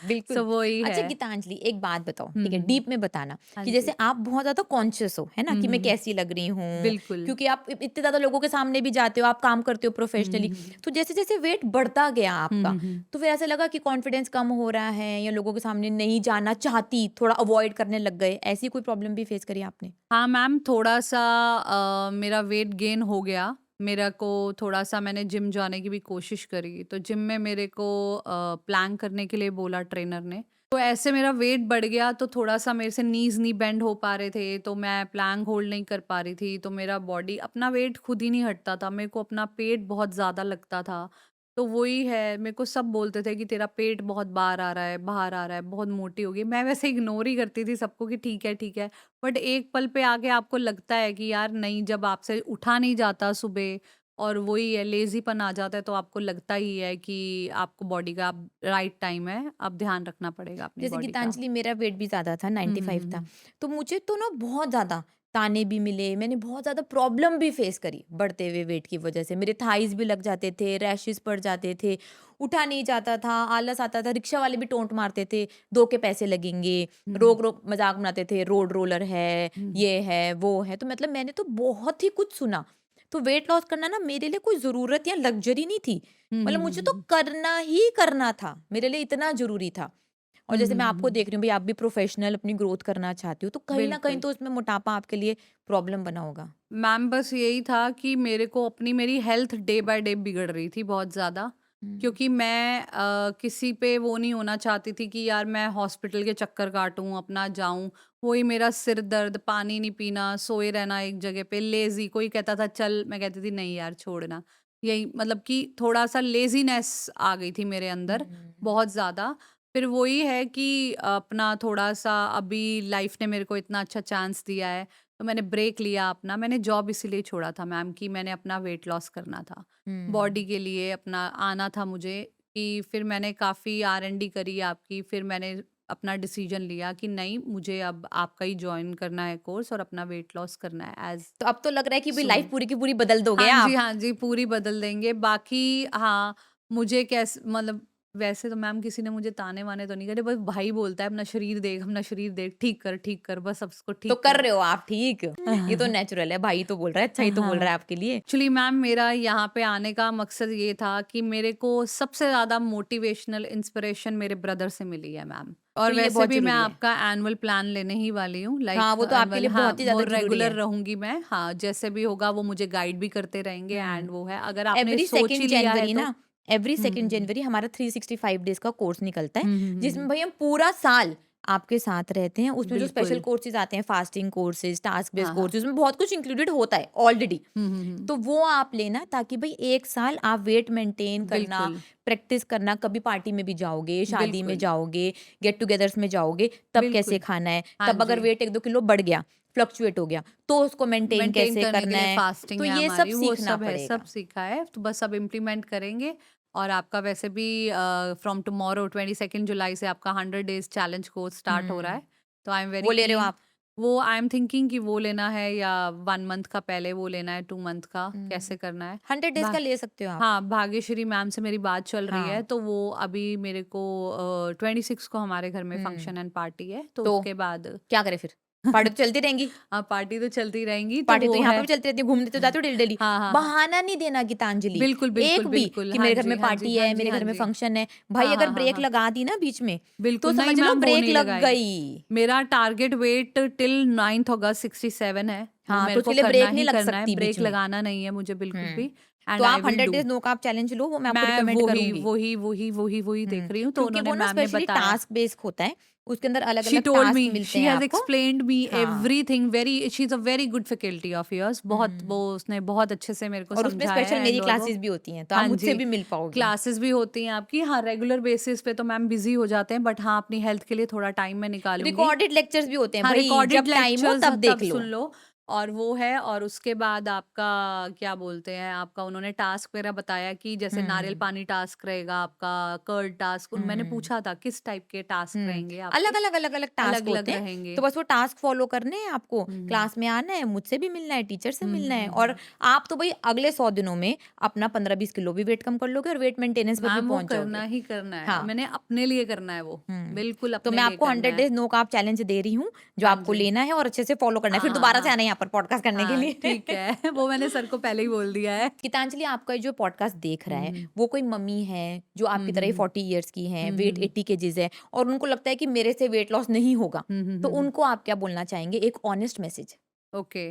बिल्कुल। सो वही अच्छा है। गीतांजलि, एक बात बताओ, हुँ, ठीक है, हुँ, हुँ। डीप में बताना हाँ कि जी। जैसे आप बहुत ज़्यादा कॉन्शियस हो, है ना? हुँ, कि हुँ, मैं हुँ। कैसी लग रही हूँ, बिल्कुल। क्योंकि आप इतने ज़्यादा लोगों के सामने भी जाते हो, आप काम करते हो हुँ, हुँ, प्रोफेशनली, हुँ। तो जैसे-जैसे वेट बढ़ता गया हुँ, आपका, हुँ, हुँ। तो फिर ऐसा लगा कि कॉन्फिडेंस कम हो रहा है या लोगों के सामने नहीं जाना चाहती, थोड़ा अवॉइड करने लग गए, ऐसी कोई प्रॉब्लम भी फेस करी आपने? हाँ मैम, थोड़ा-सा मेरा वेट गेन हो गया। मेरा को थोड़ा-सा, मैंने जिम जाने की भी कोशिश करी, तो जिम में मेरे को प्लैंक करने के लिए बोला ट्रेनर ने। तो ऐसे मेरा वेट बढ़ गया, तो थोड़ा-सा मेरे से नीज़ नहीं बेंड हो पा रहे थे, तो मैं प्लैंक होल्ड नहीं कर पा रही थी, तो मेरा बॉडी, अपना वेट खुद ही नहीं हटता था। मेरे को अपना पेट बहुत ज़्यादा लगता था। तो वही है, मेरे को सब बोलते थे कि तेरा पेट बहुत बाहर आ रहा है, बाहर आ रहा है, बहुत मोटी हो गई। मैं वैसे इग्नोर ही करती थी सबको कि ठीक है, ठीक है। बट एक पल पे आके आपको लगता है कि यार नहीं, जब आपसे उठा नहीं जाता सुबह, और वही है, लेज़ीपन आ जाता है, तो आपको लगता ही है कि आपको बॉडी का अब राइट टाइम है, अब ध्यान रखना पड़ेगा अपनी जैसे बॉडी का। गीतांजलि, मेरा वेट भी ज़्यादा था, हुँ, हुँ, 95 हुँ, था। हुँ। तो मुझे तो ना बहुत ज़्यादा ताने भी मिले, मैंने बहुत ज़्यादा प्रॉब्लम भी फेस करी बढ़ते हुए वेट की वजह से। मेरे थाइज़ भी लग जाते थे, रैशेज़ पड़ जाते थे, उठा नहीं जाता था, आलस आता था, रिक्शा वाले भी टोंट मारते थे, 2 के पैसे लगेंगे, हुँ, हुँ। रोक-रोक मज़ाक बनाते थे, रोड रोलर है, हुँ, ये है, वो है। तो मतलब मैंने तो बहुत ही कुछ सुना। तो वेट लॉस करना ना मेरे लिए कोई ज़रूरत या लग्ज़री नहीं थी। हुँ, हुँ, मतलब हुँ, मुझे तो हुँ। करना ही करना था, मेरे लिए इतना ज़रूरी था। और हुँ, जैसे हुँ, मैं हुँ, आपको हुँ। देख रही हूँ, भई आप भी प्रोफ़ेशनल अपनी ग्रोथ करना चाहती हो, तो कहीं न कहीं बिल्कुल। तो उसमें मोटापा आपके लिए प्रॉब्लम बना होगा। मैम बस यही था कि मेरे को अपनी, मेरी हेल्थ डे बाय डे बिगड़ रही थी बहुत ज़्यादा, हुँ। क्योंकि मैं किसी पे वो नहीं होना चाहती थी कि यार मैं हॉस्पिटल के चक्कर काटूं, अपना जाऊं, वही मेरा सिर दर्द, पानी नहीं पीना, सोए रहना एक जगह पे, लेजी, कोई कहता था चल, मैं कहती थी नहीं यार छोड़ना। यही मतलब कि थोड़ा सा लेजीनेस आ गई थी मेरे अंदर हुँ। बहुत ज़्यादा। फिर वही है कि अपना थोड़ा सा, अभी लाइफ ने मेरे को इतना अच्छा चांस दिया है, तो मैंने ब्रेक लिया अपना। मैंने जॉब इसीलिए छोड़ा था मैम, कि मैंने अपना वेट लॉस करना था। हुँ। बॉडी के लिए अपना आना था मुझे, कि फिर मैंने काफ़ी R&D करी आपकी, फिर मैंने अपना डिसीजन लिया कि नहीं, मुझे अब आपका ही जॉइन करना है कोर्स, और अपना वेट लॉस करना है एज़ तो अब तो लग रहा है कि भई लाइफ़ सून। पूरी की पूरी बदल दोगे आप। हाँ जी, पूरी बदल देंगे। बाकी हाँ, मुझे मतलब वैसे तो मैम किसी ने मुझे ताने-वाने तो नहीं करे, बस भाई बोलता है अपना शरीर देख, ठीक कर, बस अब इसको तो ठीक कर कर। रहे हो आप ठीक। ये तो नेचुरल है, भाई तो बोल रहा है, अच्छा ही तो बोल हाँ। रहा है आपके लिए। एक्चुअली मैम, मेरा यहाँ पे आने का मकसद ये था कि मेरे को सबसे ज़्यादा मोटिवेशनल इंस्पिरेशन मेरे ब्रदर से मिली है मैम। तो और ये वैसे बहुत भी मैं ज़रूरी है। आपका एनुअल प्लान लेने ही वाली हूँ, हाँ, लाइक वो तो आपके एनुअल, लिए हाँ, बहुत ही ज़्यादा वो ज़रूरी रेगुलर है। रहूँगी मैं, हाँ, जैसे भी होगा वो मुझे गाइड भी करते रहेंगे, एंड हुँ। वो है, अगर आपने एवरी सोच ही सेकंड लिया है जनवरी तो। ना, एवरी हुँ, सेकंड हुँ, हुँ। जनवरी हमारा 365 डेज़ का कोर्स निकलता है, हुँ, हुँ, हुँ, जिसमें हुँ। भई हम पूरा साल आपके साथ रहते हैं, उसमें जो स्पेशल बिल्कुल। कोर्सेज आते हैं, फास्टिंग कोर्सेज, टास्क बेस्ड हाँ, हाँ। कोर्सेज, उसमें बहुत कुछ इंक्लूडेड होता है ऑलरेडी। हुँ। तो वो आप लेना, ताकि भाई 1 साल आप वेट मेंटेन करना, बिल्कुल, प्रैक्टिस करना, कभी पार्टी में भी जाओगे, शादी में बिल्कुल, जाओगे, गेट टुगेदर्स में जाओगे, तब कैसे बिल्कुल। खाना है, हाँ तब अगर जी। वेट 1-2 किलो बढ़ गया, फ्लक्चुएट हो गया, तो उसको मेंटेन मेंटेन कैसे करने के करना लिए है, तो फास्टिंग है ये सब हमारी, वो सीखना सब है, सब पड़ेगा। सीखा है, तो बस अब इम्प्लीमेंट करेंगे। और आपका वैसे भी फ्रॉम टुमारो 22 जुलाई से आपका 100 डेज़ चैलेंज कोर्स स्टार्ट हो रहा हुँ, है, तो आई एम वेरी वो ले रहे हो कीन। आप? वो आई एम थिंकिंग कि वो लेना है या 1 मंथ का पहले वो लेना है, 2 मंथ का, कैसे हुँ, करना है? 100 डेज़ भा का ले सकते हो आप। हाँ, भाग्यश्री मैम से मेरी बात चल रही है, हाँ, तो वो अभी मेरे को 26 को हमारे घर में हुँ, फंक्शन एंड पार्टी है, तो तो उसके बाद क्या करें फिर? पार्टी तो चलती रहेंगी। हाँ, पार्टी तो चलती रहेंगी, तो पार्टी तो वो यहाँ पे है। भी चलती रहती है, घूमने तो जाते हो डेली-डेली। हाँ, हाँ, हाँ। बहाना नहीं देना गीतांजलि, बिल्कुल, बिल्कुल, एक भी, बिल्कुल। कि हाँ मेरे घर जी, में हाँ जी, पार्टी हाँ है, जी, मेरे हाँ घर में जी। फंक्शन है। भाई हाँ, अगर हाँ, हाँ, ब्रेक हाँ। लगा दी ना बीच में, तो बिल्कुल, नहीं समझ लो मैम वो ब्रेक नहीं लग लगाएगी। गई। मेरा टारगेट वेट टिल 9th अगस्त 67 है, वो हाँ, तो मेरे को उसके लिए करना ब्रेक नहीं ही लग करना है, सकती बीच ब्रेक में। लगाना नहीं है मुझे बिल्कुल हुँ, भी, तो एंड आई आप will 100 do. Days no carb challenge लो, वो मैं आपको मैं रिकमेंड वही, करूँगी। वही, वही, वही, वही हुँ, देख रही हूँ, तो क्योंकि उन्होंने वो ना मैम ने स्पेशली बताया। टास्क बेस्ड होता है, उसके अंदर शी अलग-अलग टोल्ड टास्क मी, मिलते शी हैं हैज़ आपको। एक्सप्लेन्ड मी हाँ, everything very, she is a very good faculty of yours, बहुत वो हुँ, उसने बहुत अच्छे से मेरे को और उसमें समझाया स्पेशल है मेरी एंड और वो। क्लासेस भी होती हैं, तो आप हाँ मुझसे जी, भी मिल पाओगे। क्लासेस भी होती हैं आपकी। हाँ, रेगुलर बेसिस पे तो मैम बिज़ी हो जाते हैं, बट हाँ, अपनी हेल्थ के लिए थोड़ा टाइम मैं निकालूँगी। रिकॉर्डेड लेक्चर्स भी होते हैं, हाँ, भई रिकॉर्डेड जब टाइम हो लेक्चर्स तब तब देख लो। सुन लो। और वो है, और उसके बाद आपका क्या बोलते हैं, आपका उन्होंने टास्क वगैरह बताया कि जैसे नारियल हुँ, पानी टास्क रहेगा आपका, कर्ड टास्क, उन मैंने हुँ, पूछा था किस टाइप के टास्क हुँ। रहेंगे आपके? अलग-अलग, अलग-अलग टास्क अलग-अलग होते हैं, रहेंगे। तो बस वो टास्क फ़ॉलो करने हैं आपको, हुँ, हुँ। क्लास में आना है, मुझसे भी मिलना है, टीचर से हुँ, मिलना है, हुँ, और हुँ। आप तो भई अगले 100 दिनों में अपना 15-20 किलो भी वेट कम कर लोगे और वेट मेंटेनेंस पर भी मैम वो पहुँच करना जाओगे। ही करना है, हाँ। मैंने अपने लिए करना है वो, हुँ। बिल्कुल तो अपने मैं लिए आपको करना 100 है। डेज़ नो कार्ब चैलेंज दे रही हूँ, जो हाँ आपको जी। लेना है और अच्छे से फ़ॉलो करना है, फिर हाँ, हाँ, दोबारा से हाँ। आना है यहाँ पर पॉडकास्ट करने के हाँ, लिए। ठीक है। वो मैंने सर को पहले ही बोल दिया है। गीतांजलि, आपका जो पॉडकास्ट देख रहा हुँ, है, हुँ। वो कोई मम्मी है, जो हुँ, आपकी तरह हुँ, ही हुँ। 40 इयर्स की हैं, हुँ, हुँ, वेट हुँ। 80 केजीज़ है, और उनको लगता है कि मेरे से वेट लॉस नहीं होगा, हुँ, हुँ, तो हुँ, हुँ। उनको आप क्या बोलना चाहेंगे? एक honest message. Okay.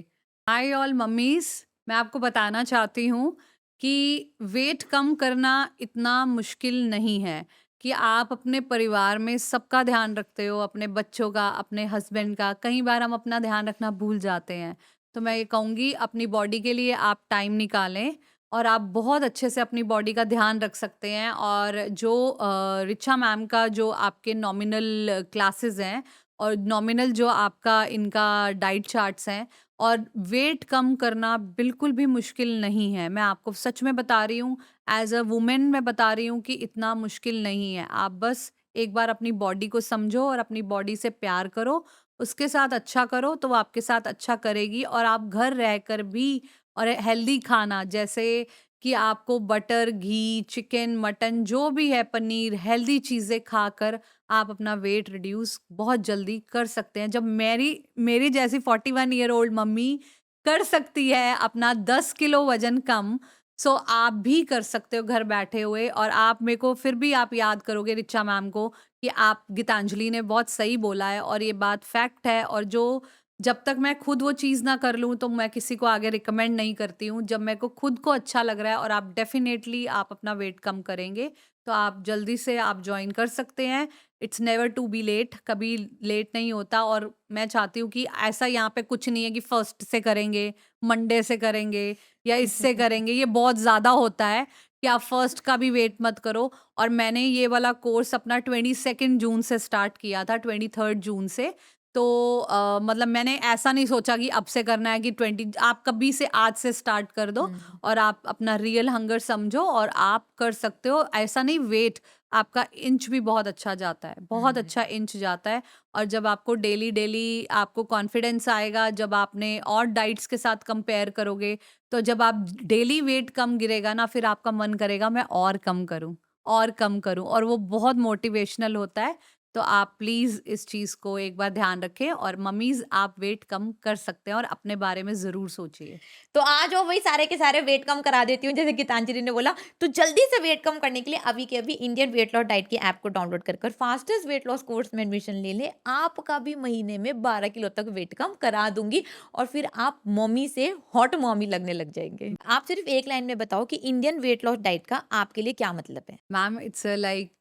Hi all mummy's, मैं आपको बताना चाहती हूँ कि वेट कम करना इतना मुश्किल नहीं है, कि आप अपने परिवार में सबका ध्यान रखते हो, अपने बच्चों का, अपने हस्बैंड का, कई बार हम अपना ध्यान रखना भूल जाते हैं। तो मैं ये कहूँगी, अपनी बॉडी के लिए आप टाइम निकालें, और आप बहुत अच्छे से अपनी बॉडी का ध्यान रख सकते हैं। और जो रिचा मैम का जो आपके नॉमिनल क्लासेस हैं, और नॉमिनल जो आपका इनका डाइट चार्ट्स हैं, और वेट कम करना बिल्कुल भी मुश्किल नहीं है। मैं आपको सच में बता रही हूँ, एज़ अ वुमन मैं बता रही हूँ कि इतना मुश्किल नहीं है। आप बस एक बार अपनी बॉडी को समझो और अपनी बॉडी से प्यार करो, उसके साथ अच्छा करो, तो वो आपके साथ अच्छा करेगी। और आप घर रहकर भी, और हेल्दी खाना जैसे कि आपको बटर, घी, चिकन, मटन जो भी है, पनीर, हेल्दी चीज़ें खाकर आप अपना वेट रिड्यूस बहुत जल्दी कर सकते हैं। जब मेरी मेरी जैसी 41 ईयर ओल्ड मम्मी कर सकती है अपना 10 किलो वज़न कम, सो आप भी कर सकते हो घर बैठे हुए। और आप मेरे को फिर भी आप याद करोगे रिचा मैम को, कि आप गीतांजलि ने बहुत सही बोला है, और ये बात फैक्ट है। और जो जब तक मैं खुद वो चीज़ ना कर लूँ, तो मैं किसी को आगे रिकमेंड नहीं करती हूँ। जब मेरे को खुद को अच्छा लग रहा है, और आप डेफ़िनेटली आप अपना वेट कम करेंगे, तो आप जल्दी से आप जॉइन कर सकते हैं। It's never too be late, कभी लेट नहीं होता। और मैं चाहती हूँ कि ऐसा यहाँ पे कुछ नहीं है कि फर्स्ट से करेंगे, मंडे से करेंगे, या इससे करेंगे, ये बहुत ज़्यादा होता है कि आप फर्स्ट का भी वेट मत करो। और मैंने ये वाला कोर्स अपना 22 जून से स्टार्ट किया था, 23 जून से। तो मतलब मैंने ऐसा नहीं सोचा कि अब से करना है, कि 20, आप कभी से आज से स्टार्ट कर दो, हुँ, और आप अपना रियल हंगर समझो, और आप कर सकते हो। ऐसा नहीं, वेट आपका इंच भी बहुत अच्छा जाता है, बहुत हुँ। अच्छा इंच जाता है। और जब आपको डेली आपको कॉन्फिडेंस आएगा, जब आपने और डाइट्स के साथ कंपेयर करोगे, तो जब आप डेली वेट कम गिरेगा ना, फिर आपका मन करेगा मैं और कम करूं, और कम करूं, और वो बहुत मोटिवेशनल होता है। तो आप प्लीज इस चीज को एक बार ध्यान रखें, और मम्मीज आप वेट कम कर सकते हैं, और अपने बारे में जरूर सोचिए। तो आ जाओ, वही सारे के सारे वेट कम करा देती हूँ, जैसे गीतांजलि ने बोला। तो जल्दी से वेट कम करने के लिए अभी के अभी इंडियन वेट लॉस डाइट की ऐप को डाउनलोड कर फास्टेस्ट वेट लॉस कोर्स में एडमिशन ले ले। आपका भी महीने में 12 किलो तक वेट कम करा दूंगी, और फिर आप मम्मी से हॉट मम्मी लगने लग जाएंगे। आप सिर्फ एक लाइन में बताओ कि इंडियन वेट लॉस डाइट का आपके लिए क्या मतलब है? Ma'am, it's like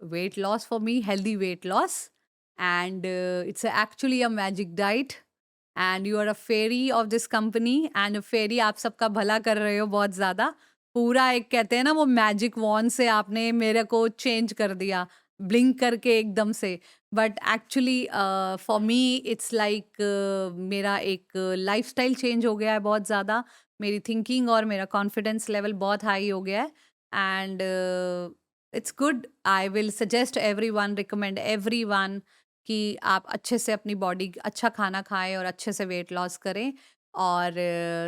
weight loss for me, healthy weight loss, and it's actually a magic diet and you are a fairy of this company and fairy आप सबका भला कर रहे हो बहुत ज़्यादा। पूरा एक कहते हैं ना वो मैजिक वॉन्ड से आपने मेरे को चेंज कर दिया, ब्लिंक करके एकदम से। But actually for me it's like मेरा एक लाइफ़स्टाइल चेंज हो गया है बहुत ज़्यादा। मेरी थिंकिंग और मेरा कॉन्फिडेंस लेवल बहुत हाई हो गया है and it's good. I will suggest everyone, recommend everyone कि आप अच्छे से अपनी बॉडी अच्छा खाना खाएं और अच्छे से वेट लॉस करें। और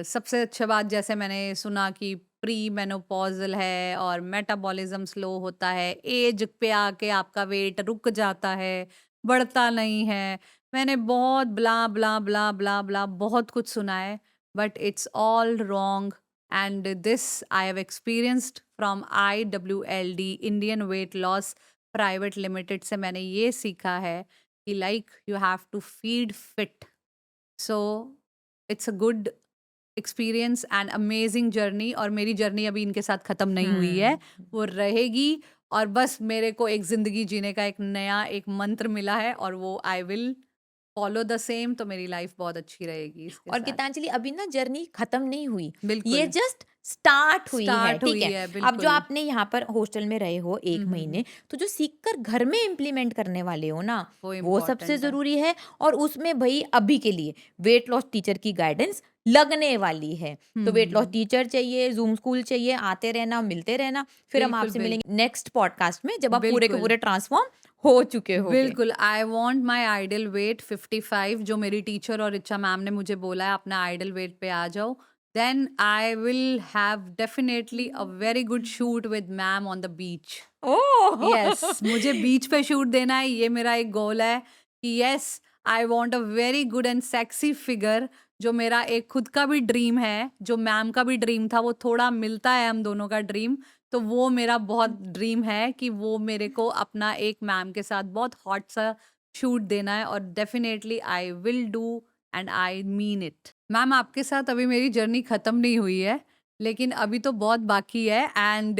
सबसे अच्छा बात जैसे मैंने सुना कि प्री मेनोपॉजल है और मेटाबॉलिज्म स्लो होता है, एज पे आके आपका वेट रुक जाता है, बढ़ता नहीं है। मैंने बहुत ब्ला ब्ला ब्ला ब्ला ब्ला बहुत कुछ सुना है, but it's all wrong and this I have experienced from IWLD, Indian weight loss private limited से मैंने ये सीखा है कि like you have to feed fit. So it's a good experience and amazing journey. और मेरी जर्नी अभी इनके साथ खत्म नहीं हुई है, वो रहेगी। और बस मेरे को एक जिंदगी जीने का एक नया एक मंत्र मिला है और वो I will follow the same, तो मेरी लाइफ बहुत अच्छी रहेगी इसके और साथ। गीतांजलि अभी ना जर्नी खत्म नहीं हुई, ये बिल्कुल जस्ट स्टार्ट हुई है, स्टार्ट ठीक हुई है। है, अब जो बिल्कुल। आपने यहाँ पर हॉस्टल में रहे हो एक महीने, तो जो सीख कर घर में इम्प्लीमेंट करने वाले हो ना, वो वो सबसे इम्पोर्टेंट है। जरूरी है। और उसमें भाई अभी के लिए वेट लॉस टीचर की गाइडेंस लगने वाली है। तो वेट लॉस टीचर चाहिए, जूम स्कूल चाहिए, आते रहना, मिलते रहना। फिर हम बिल्कुल आपसे बिल्कुल मिलेंगे नेक्स्ट पॉडकास्ट में जब आप पूरे के बिल्कुल पूरे ट्रांसफॉर्म हो चुके होगे। बिल्कुल। I want my idol weight 55, जो मेरी टीचर और रिचा मैम ने मुझे बोला है अपना आइडल वेट पे आ जाओ। Then I will have definitely a very good shoot with ma'am on the beach. Oh yes मुझे बीच पे शूट देना है, ये मेरा एक गोल है कि yes I want a very good and sexy figure. जो मेरा एक खुद का भी ड्रीम है, जो मैम का भी ड्रीम था, वो थोड़ा मिलता है हम दोनों का ड्रीम। तो वो मेरा बहुत ड्रीम है कि वो मेरे को अपना एक मैम के साथ बहुत हॉट सा शूट देना है और definitely I will do and I mean it. Ma'am आपके साथ अभी मेरी जर्नी खत्म नहीं हुई है, लेकिन अभी तो बहुत बाकी है and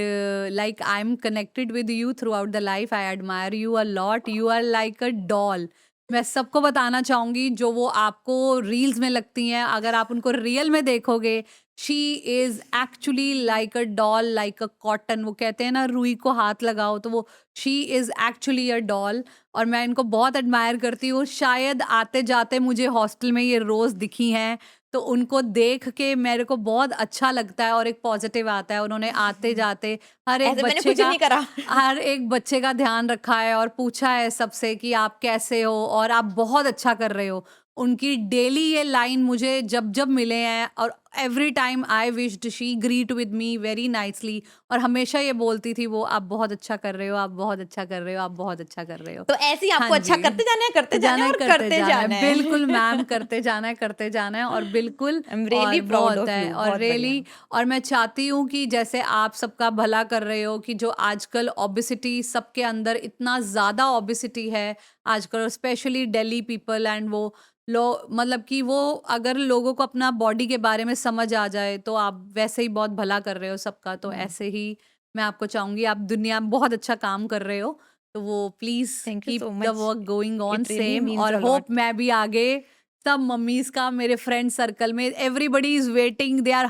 like I am connected with you throughout the life. I admire you a lot, you are like a doll. मैं सबको बताना चाहूंगी जो वो आपको रील्स में लगती हैं, अगर आप उनको रियल में देखोगे, she is actually like a doll, like a cotton. वो कहते हैं ना रुई को हाथ लगाओ, तो वो she is actually a doll. और मैं इनको बहुत एडमायर करती हूँ। शायद आते जाते मुझे हॉस्टल में ये रोज दिखी हैं, तो उनको देख के मेरे को बहुत अच्छा लगता है और एक पॉजिटिव आता है। उन्होंने आते जाते हर एक ऐसे मैंने बच्चे कुछ का नहीं करा। हर एक बच्चे का ध्यान रखा है और पूछा है सबसे कि आप कैसे हो और आप बहुत अच्छा कर रहे हो। उनकी डेली ये लाइन मुझे जब जब मिले हैं और every time I wished she greet with me very nicely. और हमेशा ये बोलती थी वो, आप बहुत अच्छा कर रहे हो, आप बहुत अच्छा कर रहे हो, आप बहुत अच्छा कर रहे हो। तो ऐसे ही आपको हाँ अच्छा जी। करते जाना है, करते जाना है और करते जाना है। बिल्कुल मैम, करते जाना है, करते जाना है और बिल्कुल। आई एम रियली और प्राउड बहुत ऑफ है यू, और बहुत बढ़िया। रियली। और मैं चाहती हूँ कि जैसे आप सबका भला कर रहे हो कि जो आजकल ओबेसिटी सबके अंदर इतना ज़्यादा ओबेसिटी है आजकल, स्पेशली दिल्ली पीपल एंड वो मतलब कि वो अगर लोगों को अपना बॉडी के बारे में समझ आ जाए तो आप वैसे ही बहुत भला कर रहे हो सबका। तो ऐसे ही मैं आपको चाहूंगी, आप दुनिया में बहुत अच्छा काम कर रहे हो, तो वो please thank you keep so the much, work going on it really same. Means और अ होप लॉट। मैं भी आगे सब मम्मीज का, मेरे फ्रेंड सर्कल में everybody is waiting, they are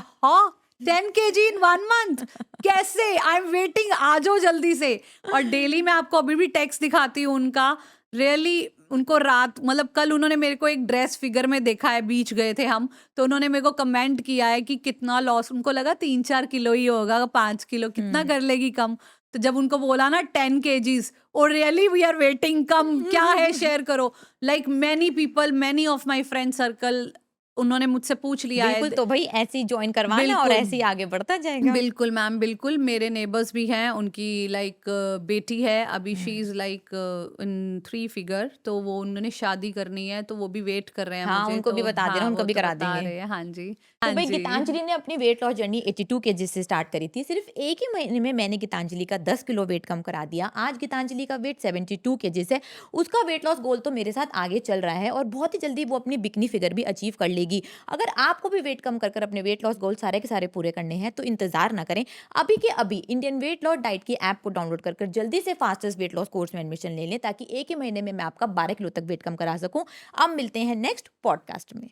10 kg in 1 month। कैसे? आई एम वेटिंग, आ जाओ जल्दी से। और डेली मैं आपको अभी भी टेक्स्ट दिखाती हूँ उनका। रियली उनको रात, मतलब कल उन्होंने मेरे को एक ड्रेस फिगर में देखा है, बीच गए थे हम, तो उन्होंने मेरे को कमेंट किया है कि कितना लॉस, उनको लगा 3-4 किलो ही होगा, 5 किलो कितना कर लेगी कम। तो जब उनको बोला ना 10 kgs, और रियली वी आर वेटिंग, कम क्या है शेयर करो। Like many people, many of my friend circle, उन्होंने मुझसे पूछ लिया है। बिल्कुल, तो भाई ऐसे ही ज्वाइन करवाना और बिल्कुल ऐसे ही आगे बढ़ता जाएगा। बिल्कुल मैम, बिल्कुल। मेरे नेबर्स भी हैं, उनकी लाइक बेटी है अभी, she is like in 3 figure, तो वो उन्होंने शादी करनी है, तो वो भी वेट कर रहे हैं हाँ, मुझे। उनको भी तो बता देना, हाँ, उनको वो भी तो करा बता देंगे। रहे हैं। हाँ जी, तो हाँ भाई जी। गीतांजलि ने अपनी वेट लॉस जर्नी 82 केजी से स्टार्ट करी थी। सिर्फ एक ही महीने में मैंने गीतांजलि का 10 किलो वेट कम करा दिया। आज गीतांजलि का वेट 72 केजीज है। उसका वेट लॉस गोल तो मेरे साथ आगे चल रहा है और बहुत ही जल्दी वो अपनी बिकनी फिगर भी अचीव कर लेगी। मिलेगी। अगर आपको भी वेट कम कर कर अपने वेट लॉस गोल सारे के सारे पूरे करने हैं तो इंतजार ना करें, अभी के अभी इंडियन वेट लॉस डाइट की ऐप को डाउनलोड कर कर जल्दी से फास्टेस्ट वेट लॉस कोर्स में एडमिशन ले लें, ताकि एक ही महीने में मैं आपका 12 किलो तक वेट कम करा सकूं। अब मिलते हैं नेक्स्ट पॉडकास्ट में।